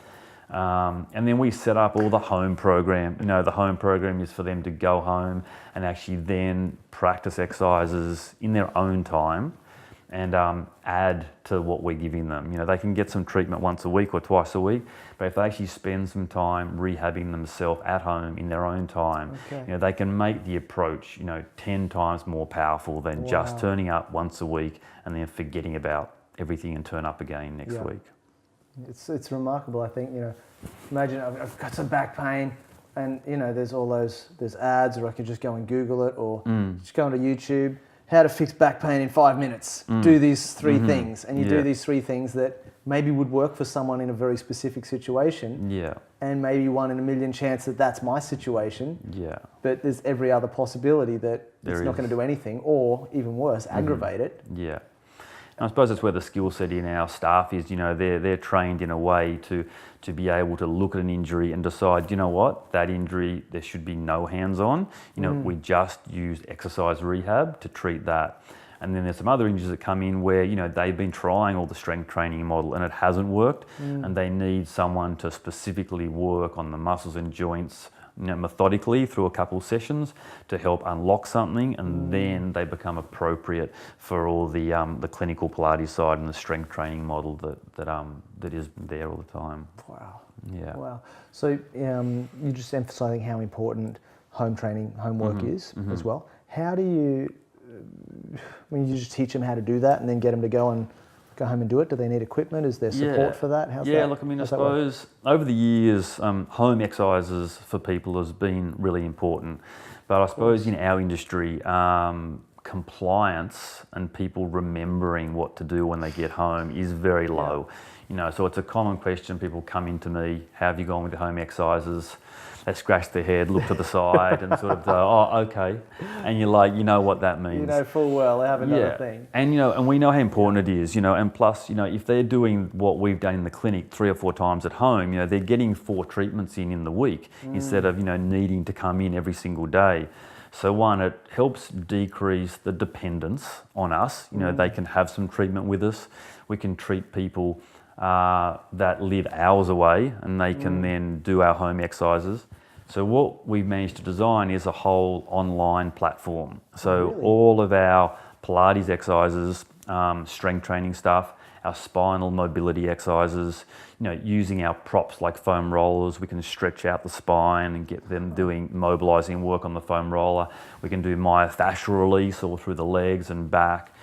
And then we set up all the home program. The home program is for them to go home and actually then practice exercises in their own time and add to what we're giving them. They can get some treatment once a week or twice a week, but if they actually spend some time rehabbing themselves at home in their own time, they can make the approach, 10 times more powerful than just turning up once a week and then forgetting about everything and turn up again next week. It's remarkable, I think. Imagine I've got some back pain, and there's all there's ads, or I could just go and Google it, or just go onto YouTube. How to fix back pain in 5 minutes. Do these 3 things, and you do these 3 things that maybe would work for someone in a very specific situation. Yeah. And maybe 1 in a million chance that that's my situation. Yeah. But there's every other possibility that it's not going to do anything, or even worse, aggravate it. Yeah. And I suppose that's where the skill set in our staff is. They're trained in a way to be able to look at an injury and decide, that injury, there should be no hands-on. We just use exercise rehab to treat that. And then there's some other injuries that come in where, they've been trying all the strength training model and it hasn't worked, and they need someone to specifically work on the muscles and joints methodically through a couple of sessions to help unlock something, and then they become appropriate for all the clinical Pilates side and the strength training model that is there all the time. Wow. Yeah. Wow. So you're just emphasising how important home training, homework is as well. How do you, when you just teach them how to do that and then get them to go home and do it? Do they need equipment? Is there support for that? How's that? Look, I suppose over the years, home exercises for people has been really important. But I suppose in our industry, compliance and people remembering what to do when they get home is very low. So it's a common question. People come into me, how have you gone with the home exercises? They scratch their head, look to the side and sort of go, oh, okay. And you're like, you know what that means. Full well, they have another thing. And, and we know how important it is, and plus, if they're doing what we've done in the clinic 3 or 4 times at home, they're getting 4 treatments in the week instead of, needing to come in every single day. So one, it helps decrease the dependence on us. They can have some treatment with us. We can treat people that live hours away, and they can then do our home exercises. So what we've managed to design is a whole online platform. So all of our Pilates exercises, strength training stuff, our spinal mobility exercises, using our props like foam rollers, we can stretch out the spine and get them doing mobilizing work on the foam roller. We can do myofascial release all through the legs and back,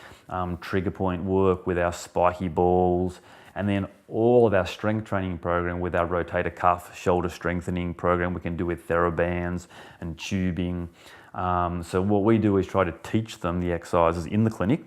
trigger point work with our spiky balls, and then all of our strength training program with our rotator cuff, shoulder strengthening program we can do with TheraBands and tubing. So what we do is try to teach them the exercises in the clinic.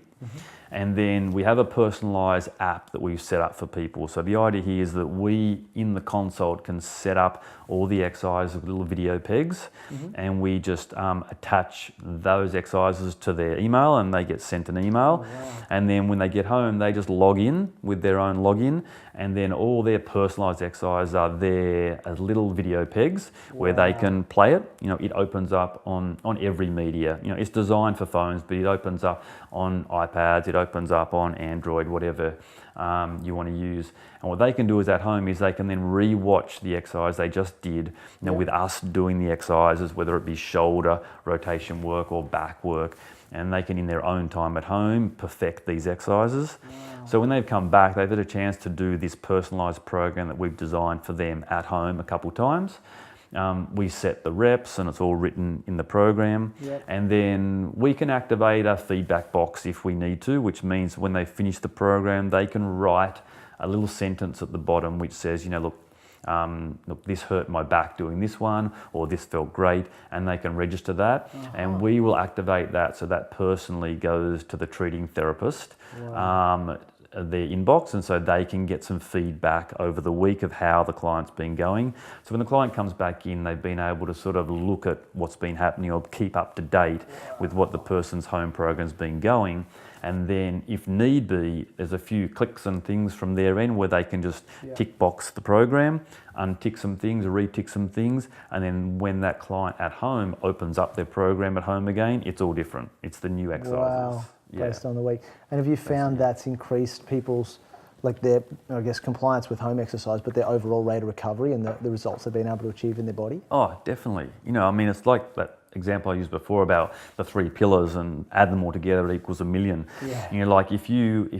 And then we have a personalised app that we've set up for people. So the idea here is that we, in the consult, can set up all the exercises with little video pegs, and we just attach those exercises to their email, and they get sent an email. And then when they get home, they just log in with their own login, and then all their personalised exercises are there as little video pegs where they can play it. It opens up on every media. It's designed for phones, but it opens up on iPads, it opens up on Android, whatever you want to use. And what they can do is at home is they can then re-watch the exercise they just did, with us doing the exercises, whether it be shoulder rotation work or back work, and they can in their own time at home perfect these exercises. So when they've come back, they've had a chance to do this personalised program that we've designed for them at home a couple times. We set the reps and it's all written in the program. Yep. And then we can activate a feedback box if we need to, which means when they finish the program, they can write a little sentence at the bottom which says, look, this hurt my back doing this one, or this felt great, and they can register that. And we will activate that so that personally goes to the treating therapist. Wow. Their inbox, and so they can get some feedback over the week of how the client's been going. So when the client comes back in, they've been able to sort of look at what's been happening or keep up to date with what the person's home program's been going. And then if need be, there's a few clicks and things from their end where they can just tick box the program, untick some things, retick some things, and then when that client at home opens up their program at home again, it's all different. It's the new exercises. Wow. Based on the week. And have you found that's increased people's, their, I guess, compliance with home exercise, but their overall rate of recovery and the results they've been able to achieve in their body? Oh, definitely. It's like that example I used before about the 3 pillars and add them all together, it equals 1 million. Yeah. If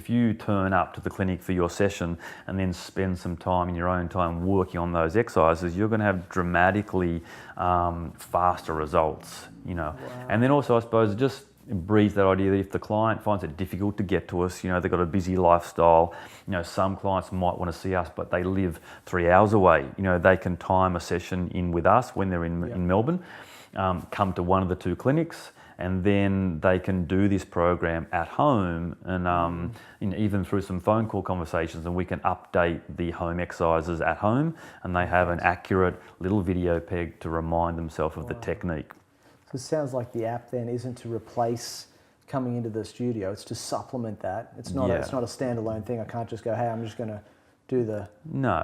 you turn up to the clinic for your session and then spend some time in your own time working on those exercises, you're going to have dramatically faster results, Wow. And then also, I suppose, just breeds that idea that if the client finds it difficult to get to us, they've got a busy lifestyle, some clients might want to see us, but they live 3 hours away. They can time a session in with us when they're in Melbourne, come to one of the 2 clinics, and then they can do this program at home and even through some phone call conversations, and we can update the home exercises at home, and they have an accurate little video peg to remind themselves of the technique. So it sounds like the app then isn't to replace coming into the studio, it's to supplement that. It's not a standalone thing. I can't just go, hey, I'm just going to do the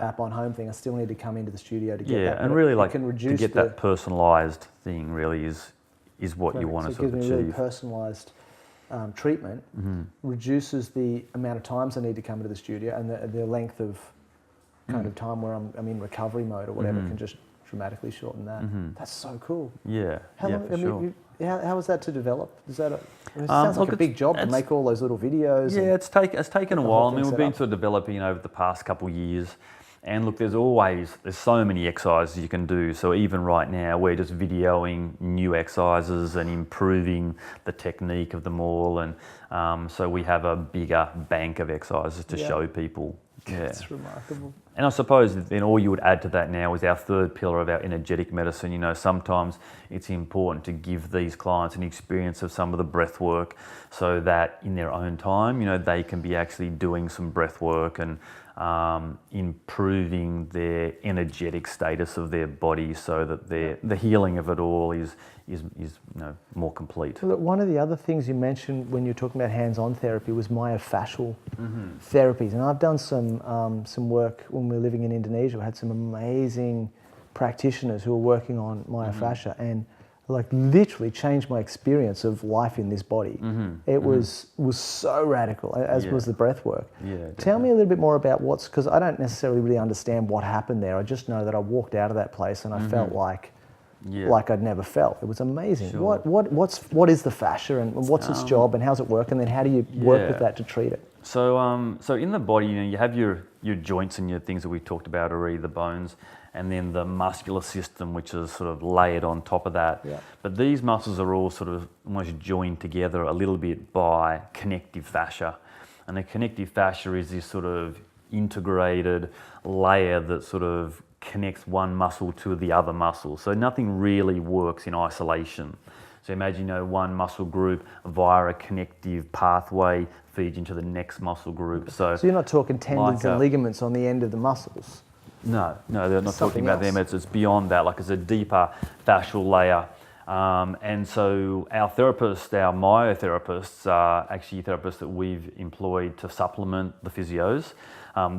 app on home thing. I still need to come into the studio to get that. Yeah, and really to get that personalised thing really is what you want to sort of achieve. It gives me really personalised treatment, reduces the amount of times I need to come into the studio, and the length of kind of time where I'm in recovery mode or whatever can just dramatically shorten that. That's so cool. Yeah, sure. How was that to develop? It sounds like a big job to make all those little videos. Yeah, it's taken a while. We've been sort of developing over the past couple of years. And look, there's so many exercises you can do. So even right now, we're just videoing new exercises and improving the technique of them all. And so we have a bigger bank of exercises to show people. Yeah. That's remarkable. And I suppose then all you would add to that now is our 3rd pillar of our energetic medicine. Sometimes it's important to give these clients an experience of some of the breath work so that in their own time, they can be actually doing some breath work and improving their energetic status of their body so that the healing of it all is more complete. Well, one of the other things you mentioned when you were talking about hands-on therapy was myofascial therapies, and I've done some work when we were living in Indonesia. I had some amazing practitioners who were working on myofascia and literally changed my experience of life in this body. It was so radical, as was the breath work. Tell me a little bit more about because I don't necessarily really understand what happened there. I just know that I walked out of that place and I felt like I'd never felt. It was amazing. Sure. What is the fascia and what's its job and how's it work, and then how do you work with that to treat it? So in the body, you have your joints and your things that we talked about already, the bones, and then the muscular system, which is sort of layered on top of that. But these muscles are all sort of almost joined together a little bit by connective fascia. And the connective fascia is this sort of integrated layer that sort of connects one muscle to the other muscle. So nothing really works in isolation. So imagine, one muscle group via a connective pathway feeds into the next muscle group. So you're not talking tendons and ligaments on the end of the muscles? No, they're not talking about them. It's beyond that. It's a deeper fascial layer. And so our therapists, our myotherapists, are actually therapists that we've employed to supplement the physios.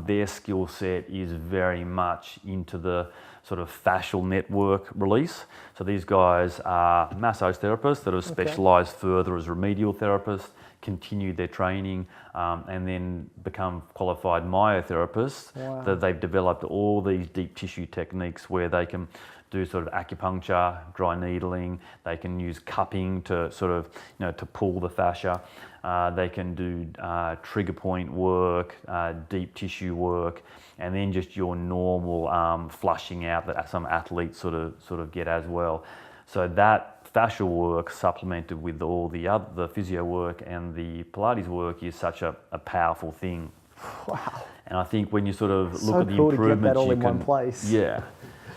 Their skill set is very much into the sort of fascial network release. So these guys are massage therapists that have specialised further as remedial therapists, continue their training, and then become qualified myotherapists. Wow. That they've developed all these deep tissue techniques where they can do sort of acupuncture, dry needling. They can use cupping to sort of, to pull the fascia. They can do trigger point work, deep tissue work, and then just your normal flushing out that some athletes sort of get as well. So that fascial work supplemented with all the physio work and the Pilates work is such a powerful thing. Wow. And I think when you sort of look So at the cool to get improvements, that all you in can, one place. yeah.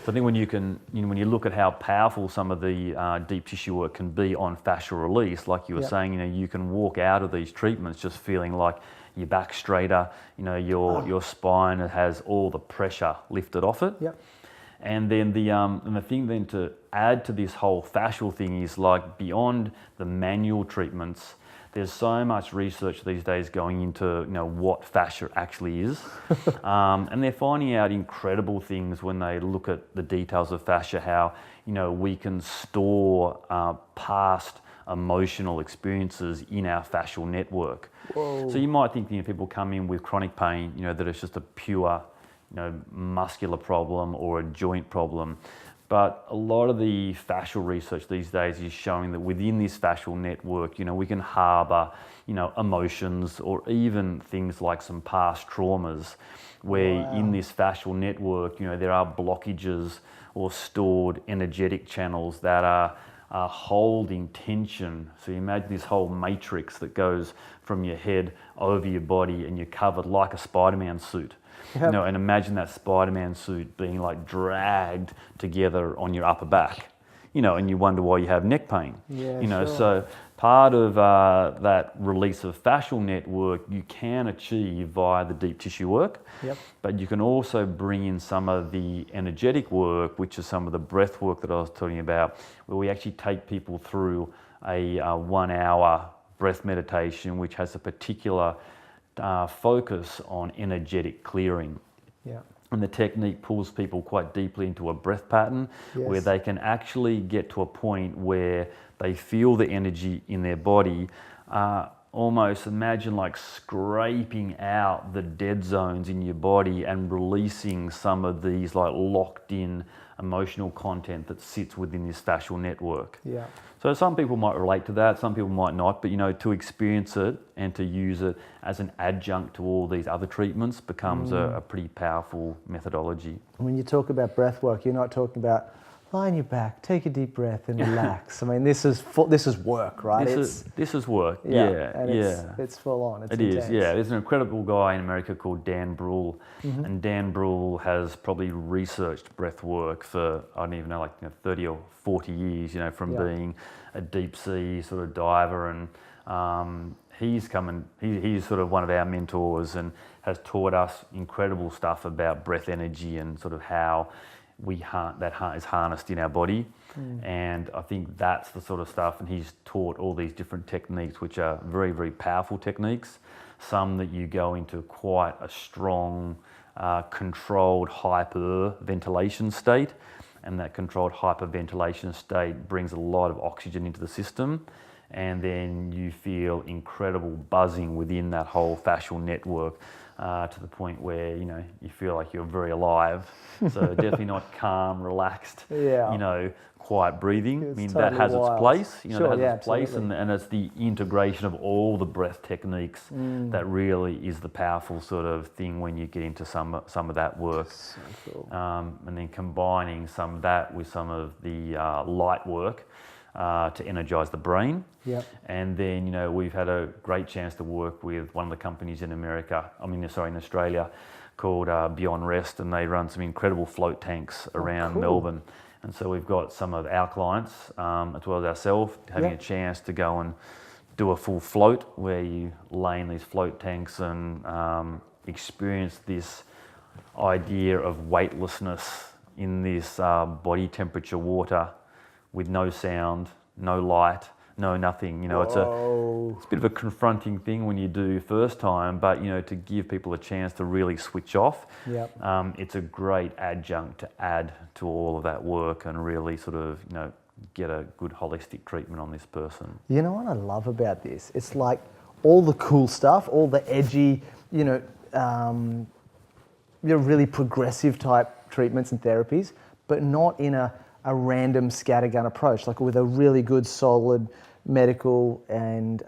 So I think when you look at how powerful some of the deep tissue work can be on fascial release, like you were saying, you can walk out of these treatments just feeling like your back's straighter, your spine has all the pressure lifted off it. Yep. And then the thing then to add to this whole fascial thing is like beyond the manual treatments, there's so much research these days going into what fascia actually is, and they're finding out incredible things when they look at the details of fascia. How we can store past emotional experiences in our fascial network. Whoa. So you might think people come in with chronic pain, that it's just a pure muscular problem or a joint problem. But a lot of the fascial research these days is showing that within this fascial network, we can harbour, emotions or even things like some past traumas where in this fascial network, there are blockages or stored energetic channels that are holding tension. So you imagine this whole matrix that goes from your head over your body and you're covered like a Spider-Man suit. Yep. And imagine that Spider-Man suit being like dragged together on your upper back, and you wonder why you have neck pain. Yeah, sure. So part of that release of fascial network you can achieve via the deep tissue work, but you can also bring in some of the energetic work, which is some of the breath work that I was talking about, where we actually take people through a 1 hour breath meditation, which has a particular focus on energetic clearing. Yeah. And the technique pulls people quite deeply into a breath pattern where they can actually get to a point where they feel the energy in their body. Almost imagine like scraping out the dead zones in your body and releasing some of these like locked in emotional content that sits within this fascial network. Yeah. So some people might relate to that, some people might not, but to experience it and to use it as an adjunct to all these other treatments becomes a pretty powerful methodology. When you talk about breath work, you're not talking about lie on your back, take a deep breath and relax. I mean, this is work, right? This is work. It's full on. It's intense. There's an incredible guy in America called Dan Brule, and Dan Brule has probably researched breath work for I don't even know, 30 or 40 years. From being a deep sea sort of diver, and he's sort of one of our mentors and has taught us incredible stuff about breath energy and sort of how that is harnessed in our body. And I think that's the sort of stuff, and he's taught all these different techniques which are very, very powerful techniques. Some that you go into quite a strong controlled hyperventilation state, and that controlled hyperventilation state brings a lot of oxygen into the system, and then you feel incredible buzzing within that whole fascial network to the point where you feel like you're very alive. So definitely not calm, relaxed, quiet breathing. It's I mean, totally that has wild. its place. Sure, that has yeah, its place, absolutely. and it's the integration of all the breath techniques that really is the powerful sort of thing when you get into some of that work. So cool. And then combining some of that with some of the light work to energize the brain. Yep. And then, we've had a great chance to work with one of the companies in in Australia called Beyond Rest, and they run some incredible float tanks around cool. Melbourne. And so we've got some of our clients, as well as ourselves, having a chance to go and do a full float where you lay in these float tanks and experience this idea of weightlessness in this body temperature water with no sound, no light, no nothing. It's a bit of a confronting thing when you do first time, but to give people a chance to really switch off. Yep. It's a great adjunct to add to all of that work and really sort of get a good holistic treatment on this person. You know what I love about this? It's like all the cool stuff, all the edgy, really progressive type treatments and therapies, but not in a random scattergun approach, like with a really good solid medical and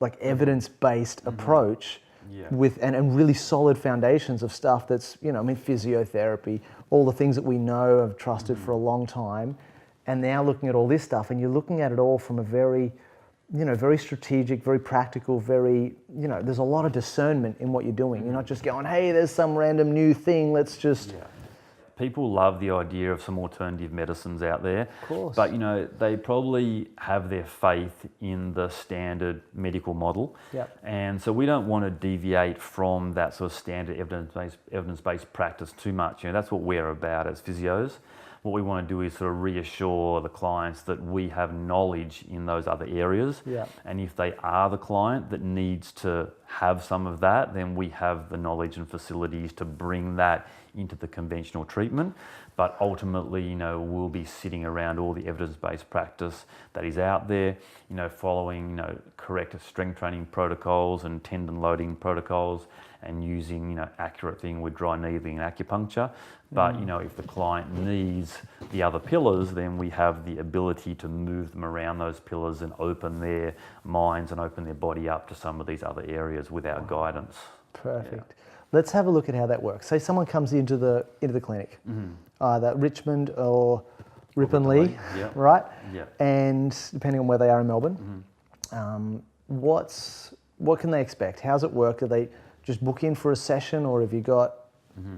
like evidence-based approach Yeah. with and really solid foundations of stuff that's, you know, I mean, physiotherapy, all the things that we know have trusted for a long time, and now looking at all this stuff, and you're looking at it all from a very, you know, very strategic, very practical, very, you know, there's a lot of discernment in what you're doing. You're not just going, hey, there's some random new thing, let's just... Yeah. People love the idea of some alternative medicines out there. Of course. But, you know, they probably have their faith in the standard medical model. Yep. And so we don't want to deviate from that sort of standard evidence-based practice too much. You know, that's what we're about as physios. What we want to do is sort of reassure the clients that we have knowledge in those other areas. Yeah. And if they are the client that needs to have some of that, then we have the knowledge and facilities to bring that into the conventional treatment. But ultimately, you know, we'll be sitting around all the evidence-based practice that is out there, you know, following, you know, correct strength training protocols and tendon loading protocols, and using, you know, accurate thing with dry needling and acupuncture. But, you know, if the client needs the other pillars, then we have the ability to move them around those pillars and open their minds and open their body up to some of these other areas with our guidance. Perfect. Let's have a look at how that works. Say someone comes into the clinic, either Richmond or Ripponlea, yeah. right? Yeah. And depending on where they are in Melbourne, what can they expect? How's it work? Do they just book in for a session, or have you got?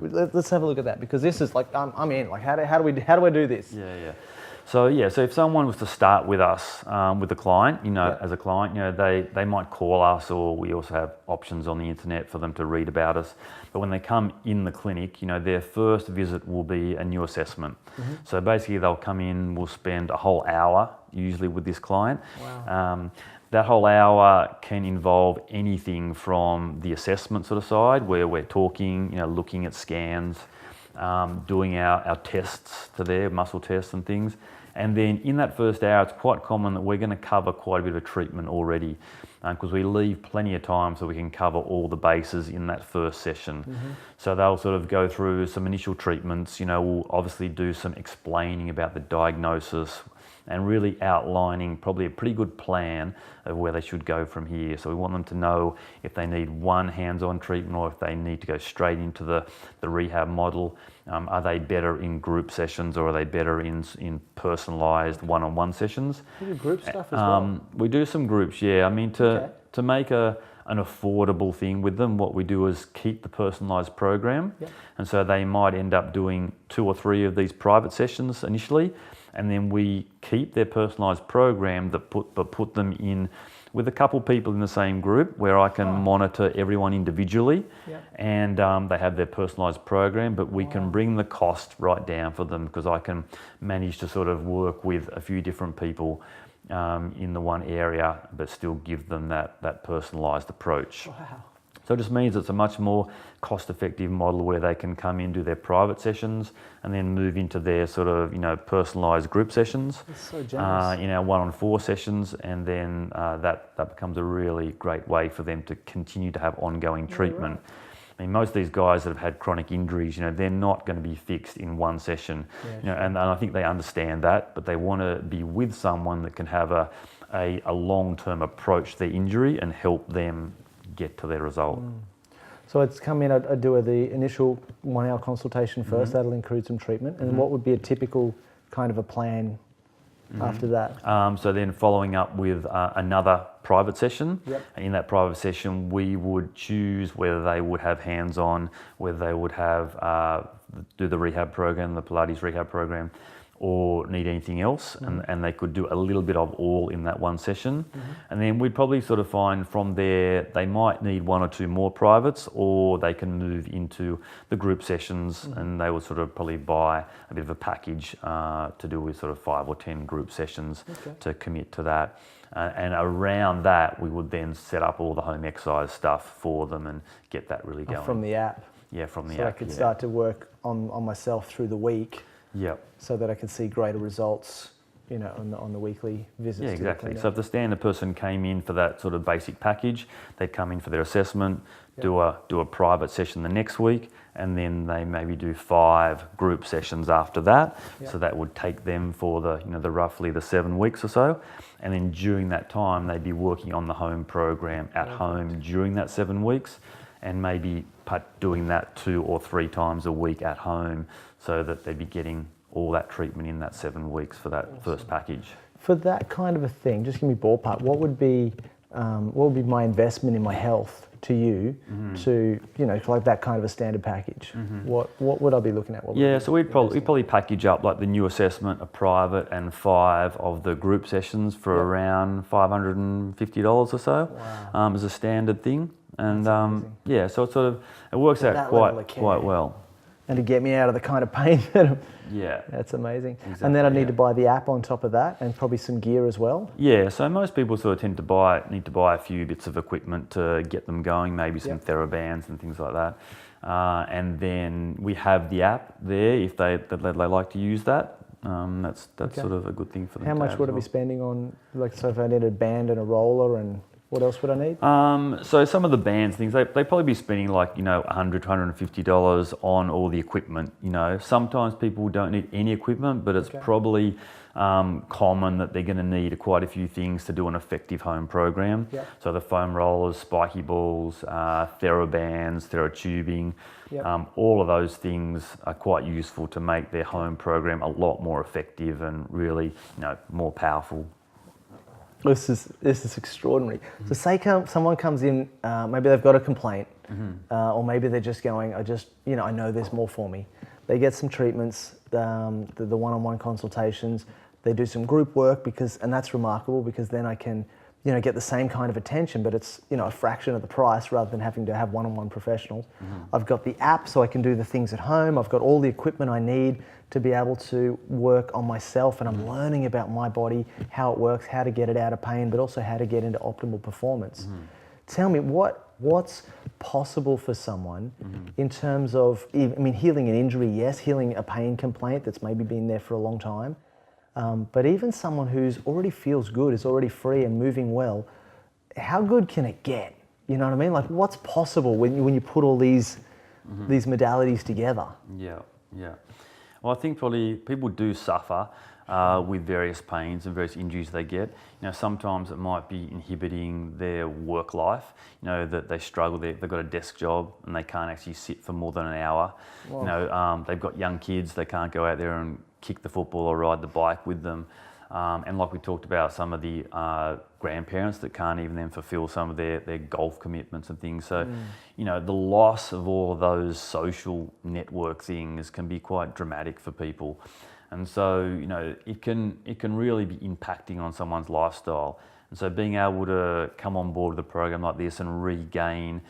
Let's have a look at that, because this is like I'm in. Like, how do I do this? Yeah. So if someone was to start with us, with a client, you know, as a client, you know, they might call us, or we also have options on the internet for them to read about us. But when they come in the clinic, you know, their first visit will be a new assessment. So basically they'll come in, we'll spend a whole hour usually with this client. Wow. That whole hour can involve anything from the assessment sort of side, where we're talking, you know, looking at scans, doing our tests to their muscle tests and things. And then in that first hour, it's quite common that we're going to cover quite a bit of treatment already, because we leave plenty of time so we can cover all the bases in that first session. So they'll sort of go through some initial treatments. You know, we'll obviously do some explaining about the diagnosis and really outlining probably a pretty good plan of where they should go from here. So we want them to know if they need one hands-on treatment, or if they need to go straight into the rehab model. Are they better in group sessions, or are they better in personalised one-on-one sessions? You do group stuff as well? We do some groups, yeah. I mean, to make an affordable thing with them, what we do is keep the personalised program. And so they might end up doing 2 or 3 of these private sessions initially, and then we keep their personalised program but put them in with a couple people in the same group, where I can monitor everyone individually, and they have their personalised program, but we can bring the cost right down for them, because I can manage to sort of work with a few different people in the one area, but still give them that personalised approach. Wow. So it just means it's a much more cost-effective model, where they can come in, do their private sessions, and then move into their sort of, you know, personalised group sessions. That's so generous. In our 1-on-4 sessions, and then that becomes a really great way for them to continue to have ongoing treatment. Right. I mean, most of these guys that have had chronic injuries, you know, they're not going to be fixed in one session. You know, and I think they understand that, but they want to be with someone that can have a long-term approach to their injury and help them get to their result. So it's come in, I do the initial 1-hour consultation first, that'll include some treatment, and then what would be a typical kind of a plan after that? So then following up with another private session. Yep. In that private session, we would choose whether they would have hands-on, whether they would have do the rehab program, the Pilates rehab program, or need anything else, and they could do a little bit of all in that one session. And then we'd probably sort of find from there they might need 1 or 2 more privates, or they can move into the group sessions, and they would sort of probably buy a bit of a package to do with sort of 5 or 10 group sessions to commit to that. And around that, we would then set up all the home exercise stuff for them and get that really going. From the app? Yeah, from the app. So I could start to work on myself through the week. Yep. So that I can see greater results on the weekly visits. Yeah, to the exactly. clinic. So if the standard person came in for that sort of basic package, they'd come in for their assessment, do a private session the next week, and then they maybe do 5 group sessions after that. So that would take them for the roughly the 7 weeks or so. And then during that time, they'd be working on the home program at home during that 7 weeks, and maybe doing that 2 or 3 times a week at home, so that they'd be getting all that treatment in that 7 weeks for that first package. For that kind of a thing, just give me ballpark. What would be my investment in my health to you to like that kind of a standard package? What would I be looking at? So we'd probably package up like the new assessment, a private, and 5 of the group sessions for around $550 or so. Wow. As a standard thing. And so it works out quite well. And to get me out of the kind of pain that that's amazing. Exactly, and then I'd need to buy the app on top of that, and probably some gear as well. Yeah, so most people sort of need to buy a few bits of equipment to get them going, maybe some TheraBands and things like that. And then we have the app there if they like to use that. That's sort of a good thing for them. How much would I be spending on, so if I needed a band and a roller, and what else would I need? So some of the bands things, they'd probably be spending like, $100, $150 on all the equipment. Sometimes people don't need any equipment, but it's probably common that they're going to need quite a few things to do an effective home program. So the foam rollers, spiky balls, TheraBands, TheraTubing, all of those things are quite useful to make their home program a lot more effective and really, more powerful. This is extraordinary. So say someone comes in, maybe they've got a complaint, or maybe they're just going, I know there's more for me. They get some treatments, the one-on-one consultations, they do some group work, and that's remarkable, because then I can get the same kind of attention, but it's a fraction of the price, rather than having to have one-on-one professionals. I've got the app, so I can do the things at home. I've got all the equipment I need to be able to work on myself, and I'm learning about my body, how it works, how to get it out of pain, but also how to get into optimal performance. Tell me, what's possible for someone in terms of, healing an injury, yes, healing a pain complaint that's maybe been there for a long time, but even someone who's already feels good, is already free and moving well, how good can it get? You know what I mean? Like, what's possible when you put all these modalities together? Yeah. Well, I think probably people do suffer with various pains and various injuries they get. Sometimes it might be inhibiting their work life. That they struggle. They've got a desk job and they can't actually sit for more than an hour. They've got young kids. They can't go out there and kick the football or ride the bike with them. And like we talked about, some of the grandparents that can't even then fulfill some of their golf commitments and things. So, the loss of all of those social network things can be quite dramatic for people. And so, it can really be impacting on someone's lifestyle. And so being able to come on board with a program like this and regain,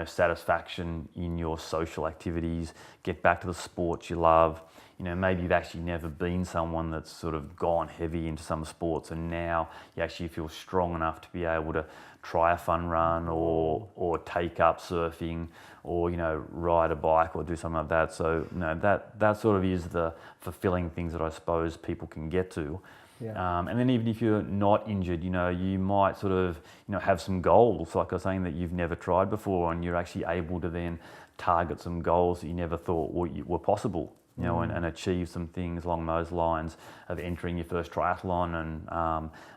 satisfaction in your social activities, get back to the sports you love. Maybe you've actually never been someone that's sort of gone heavy into some sports, and now you actually feel strong enough to be able to try a fun run or take up surfing or, ride a bike or do something like that. So, that sort of is the fulfilling things that I suppose people can get to. And then even if you're not injured, you might sort of, have some goals, like I was saying, that you've never tried before, and you're actually able to then target some goals that you never thought were possible. And achieve some things along those lines of entering your first triathlon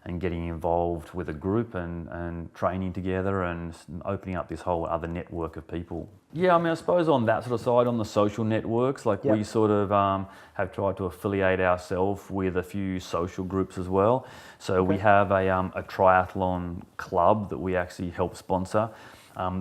and getting involved with a group and training together and opening up this whole other network of people. Yeah, I suppose on that sort of side, on the social networks, we sort of have tried to affiliate ourselves with a few social groups as well. So we have a triathlon club that we actually help sponsor.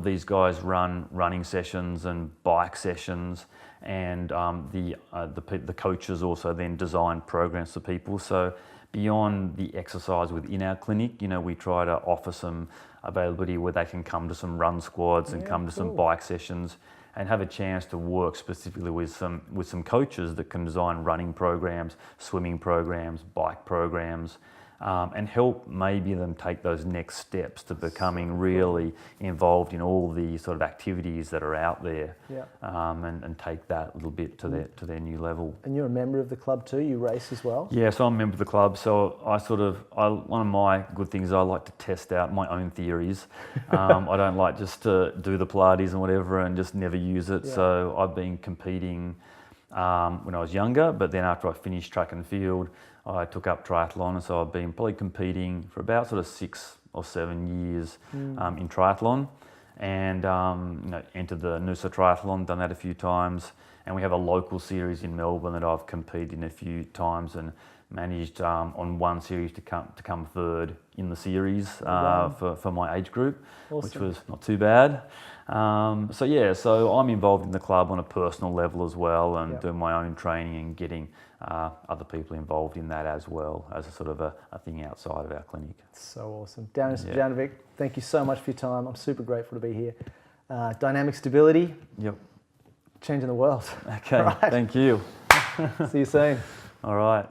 These guys run running sessions and bike sessions, and the coaches also then design programs for people. So beyond the exercise within our clinic, we try to offer some availability where they can come to some run squads and come to some bike sessions and have a chance to work specifically with some coaches that can design running programs, swimming programs, bike programs, and help maybe them take those next steps to becoming really involved in all the sort of activities that are out there, and take that a little bit to their new level. And you're a member of the club too. You race as well. Yeah, so I'm a member of the club. So one of my good things is I like to test out my own theories. I don't like just to do the Pilates and whatever and just never use it. Yeah. So I've been competing when I was younger, but then after I finished track and field, I took up triathlon, and so I've been probably competing for about sort of 6 or 7 years in triathlon, and entered the Noosa Triathlon, done that a few times, and we have a local series in Melbourne that I've competed in a few times and managed on one series to come third in the series for my age group, which was not too bad. So I'm involved in the club on a personal level as well, and doing my own training and getting other people involved in that as well as a sort of a thing outside of our clinic. So awesome. Darren Stojanovic, thank you so much for your time. I'm super grateful to be here. Dynamic stability. Yep. Changing the world. Okay, right. Thank you. See you soon. All right.